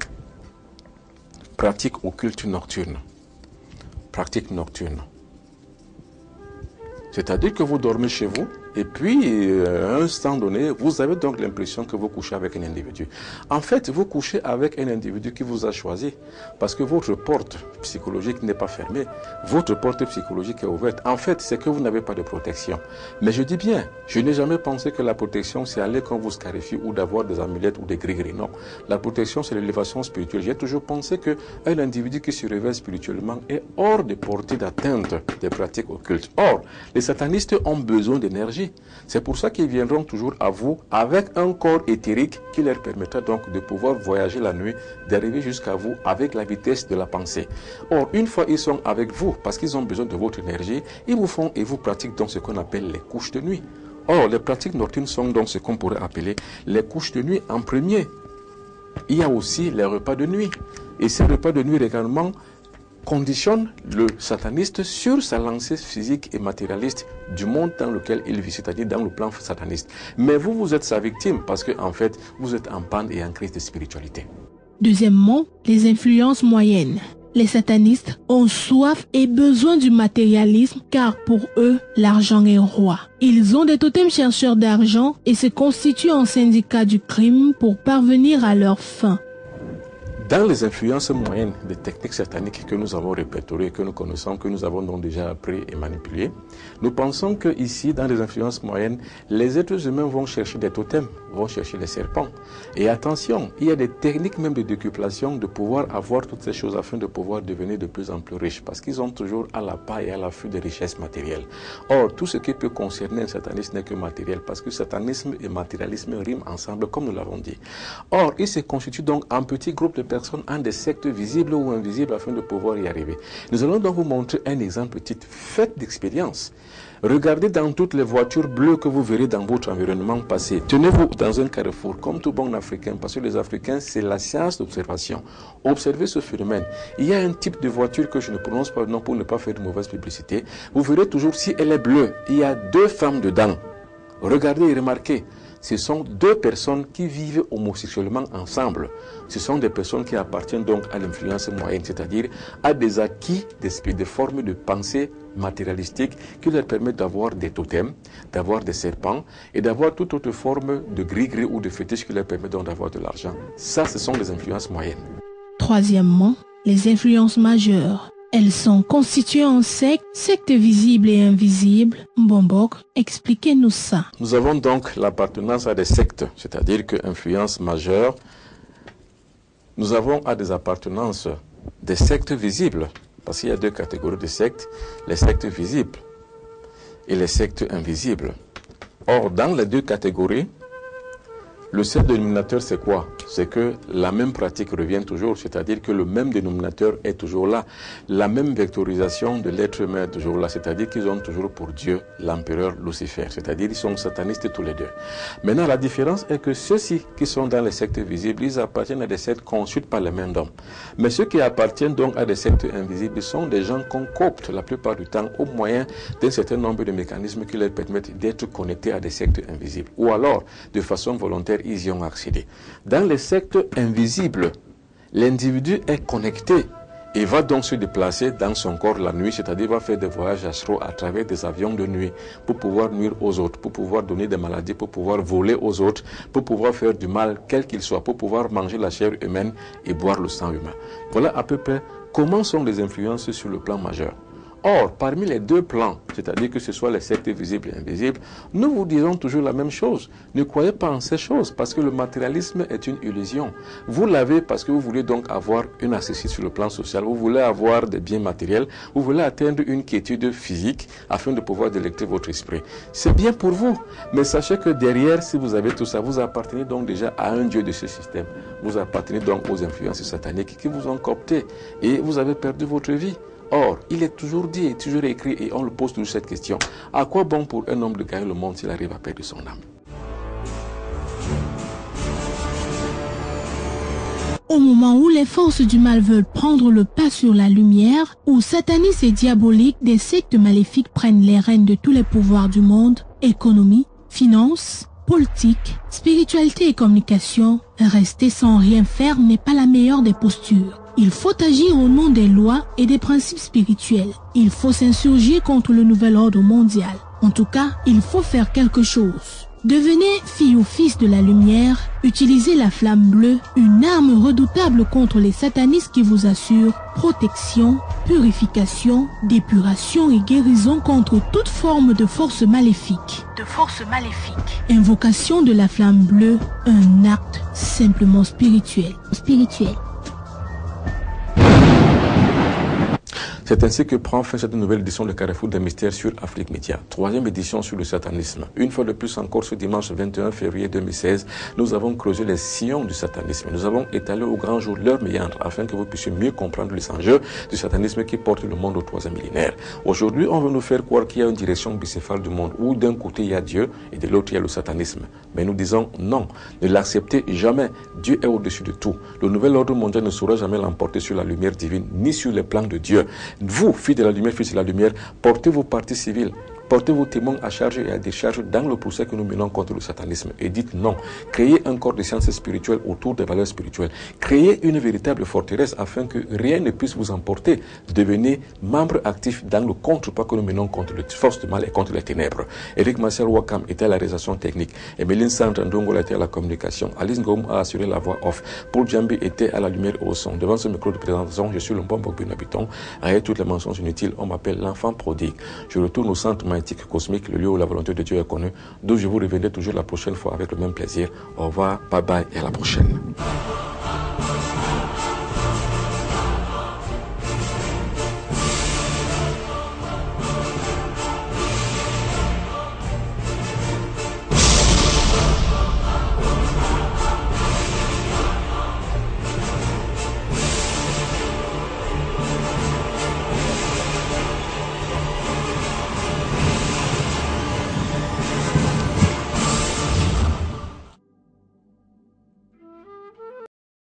pratique occulte nocturne. Pratique nocturne. C'est-à-dire que vous dormez chez vous et puis à un instant donné, vous avez donc l'impression que vous couchez avec un individu. En fait, vous couchez avec un individu qui vous a choisi parce que votre porte psychologique n'est pas fermée. Votre porte psychologique est ouverte. En fait, c'est que vous n'avez pas de protection. Mais je dis bien, je n'ai jamais pensé que la protection, c'est aller quand vous scarifie ou d'avoir des amulettes ou des gris-gris. Non. La protection, c'est l'élévation spirituelle. J'ai toujours pensé qu'un individu qui se révèle spirituellement est hors de portée d'atteinte des pratiques occultes. Or, les satanistes ont besoin d'énergie. C'est pour ça qu'ils viendront toujours à vous avec un corps éthérique qui leur permettra donc de pouvoir voyager la nuit, d'arriver jusqu'à vous avec la vitesse de la pensée. Or, une fois ils sont avec vous, parce qu'ils ont besoin de votre énergie, ils vous font et vous pratiquent donc ce qu'on appelle les couches de nuit. Or, les pratiques nocturnes sont donc ce qu'on pourrait appeler les couches de nuit en premier. Il y a aussi les repas de nuit. Et ces repas de nuit également conditionne le sataniste sur sa lancée physique et matérialiste du monde dans lequel il vit, c'est-à-dire dans le plan sataniste. Mais vous êtes sa victime parce que en fait, vous êtes en panne et en crise de spiritualité. Deuxièmement, les influences moyennes. Les satanistes ont soif et besoin du matérialisme car pour eux, l'argent est roi. Ils ont des totems chercheurs d'argent et se constituent en syndicat du crime pour parvenir à leurs fins. Dans les influences moyennes des techniques sataniques que nous avons répertoriées, que nous connaissons, que nous avons donc déjà appris et manipulées, nous pensons que ici, dans les influences moyennes, les êtres humains vont chercher des totems, vont chercher les serpents. Et attention, il y a des techniques même de décuplation, de pouvoir avoir toutes ces choses afin de pouvoir devenir de plus en plus riches, parce qu'ils ont toujours à la paille et à l'affût des richesses matérielles. Or, tout ce qui peut concerner un sataniste n'est que matériel, parce que satanisme et matérialisme riment ensemble, comme nous l'avons dit. Or, il se constitue donc en petits groupes de personnes en des sectes visibles ou invisibles afin de pouvoir y arriver. Nous allons donc vous montrer un exemple petit. Faites d'expérience. Regardez dans toutes les voitures bleues que vous verrez dans votre environnement passer. Tenez-vous dans un carrefour comme tout bon Africain, parce que les Africains, c'est la science d'observation. Observez ce phénomène. Il y a un type de voiture que je ne prononce pas non pour ne pas faire de mauvaise publicité. Vous verrez toujours si elle est bleue, il y a deux femmes dedans. Regardez et remarquez. Ce sont deux personnes qui vivent homosexuellement ensemble. Ce sont des personnes qui appartiennent donc à l'influence moyenne, c'est-à-dire à des acquis, des formes de pensée matérialistique qui leur permettent d'avoir des totems, d'avoir des serpents et d'avoir toute autre forme de gris-gris ou de fétiche qui leur permet donc d'avoir de l'argent. Ça, ce sont les influences moyennes. Troisièmement, les influences majeures. Elles sont constituées en sectes visibles et invisibles. Mbombok, expliquez-nous ça. Nous avons donc l'appartenance à des sectes, c'est-à-dire que influence majeure. Nous avons à des appartenances des sectes visibles, parce qu'il y a deux catégories de sectes, les sectes visibles et les sectes invisibles. Or, dans les deux catégories, le seul dénominateur, c'est quoi? C'est que la même pratique revient toujours, c'est-à-dire que le même dénominateur est toujours là. La même vectorisation de l'être humain est toujours là, c'est-à-dire qu'ils ont toujours pour Dieu l'empereur Lucifer, c'est-à-dire qu'ils sont satanistes tous les deux. Maintenant, la différence est que ceux-ci qui sont dans les sectes visibles, ils appartiennent à des sectes conçues par les mains d'hommes. Mais ceux qui appartiennent donc à des sectes invisibles sont des gens qu'on coopte la plupart du temps au moyen d'un certain nombre de mécanismes qui leur permettent d'être connectés à des sectes invisibles. Ou alors, de façon volontaire, ils y ont accédé. Dans les sectes invisibles, l'individu est connecté et va donc se déplacer dans son corps la nuit, c'est-à-dire va faire des voyages astraux à travers des avions de nuit pour pouvoir nuire aux autres, pour pouvoir donner des maladies, pour pouvoir voler aux autres, pour pouvoir faire du mal quel qu'il soit, pour pouvoir manger la chair humaine et boire le sang humain. Voilà à peu près comment sont les influences sur le plan majeur. Or, parmi les deux plans, c'est-à-dire que ce soit les sectes visibles et invisibles, nous vous dirons toujours la même chose. Ne croyez pas en ces choses, parce que le matérialisme est une illusion. Vous l'avez parce que vous voulez donc avoir une assise sur le plan social, vous voulez avoir des biens matériels, vous voulez atteindre une quiétude physique afin de pouvoir délecter votre esprit. C'est bien pour vous, mais sachez que derrière, si vous avez tout ça, vous appartenez donc déjà à un dieu de ce système. Vous appartenez donc aux influences sataniques qui vous ont coopté et vous avez perdu votre vie. Or, il est toujours dit et toujours écrit, et on le pose toujours cette question, à quoi bon pour un homme de gagner le monde s'il arrive à perdre son âme? Au moment où les forces du mal veulent prendre le pas sur la lumière, où satanistes et diaboliques, des sectes maléfiques prennent les rênes de tous les pouvoirs du monde, économie, finance, politique, spiritualité et communication, rester sans rien faire n'est pas la meilleure des postures. Il faut agir au nom des lois et des principes spirituels. Il faut s'insurger contre le nouvel ordre mondial. En tout cas, il faut faire quelque chose. Devenez fille ou fils de la lumière, utilisez la flamme bleue, une arme redoutable contre les satanistes qui vous assure protection, purification, dépuration et guérison contre toute forme de force maléfique. Invocation de la flamme bleue, un acte simplement spirituel. C'est ainsi que prend fin cette nouvelle édition de Carrefour des Mystères sur Afrique Média. Troisième édition sur le satanisme. Une fois de plus encore, ce dimanche 21 février 2016, nous avons creusé les sillons du satanisme. Nous avons étalé au grand jour leur méandre afin que vous puissiez mieux comprendre les enjeux du satanisme qui porte le monde au troisième millénaire. Aujourd'hui, on veut nous faire croire qu'il y a une direction bicéphale du monde où d'un côté il y a Dieu et de l'autre il y a le satanisme. Mais nous disons non, ne l'acceptez jamais. Dieu est au-dessus de tout. Le nouvel ordre mondial ne saura jamais l'emporter sur la lumière divine ni sur les plans de Dieu. Vous, filles de la lumière, fils de la lumière, portez vos parties civiles, portez vos témoins à charge et à décharge dans le procès que nous menons contre le satanisme et dites non. Créez un corps de sciences spirituelles autour des valeurs spirituelles. Créez une véritable forteresse afin que rien ne puisse vous emporter. Devenez membre actif dans le contre-pas que nous menons contre les forces du mal et contre les ténèbres. Eric Marcel Wakam était à la réalisation technique. Emeline Sandra Ndongola était à la communication. Alice Ngom a assuré la voix off. Paul Djambi était à la lumière et au son. Devant ce micro de présentation, je suis le bon Bokbin Habiton. Avec toutes les mentions inutiles, on m'appelle l'enfant prodigue. Je retourne au centre cosmique, le lieu où la volonté de Dieu est connue, d'où je vous reviendrai toujours la prochaine fois avec le même plaisir. Au revoir, bye bye et à la prochaine.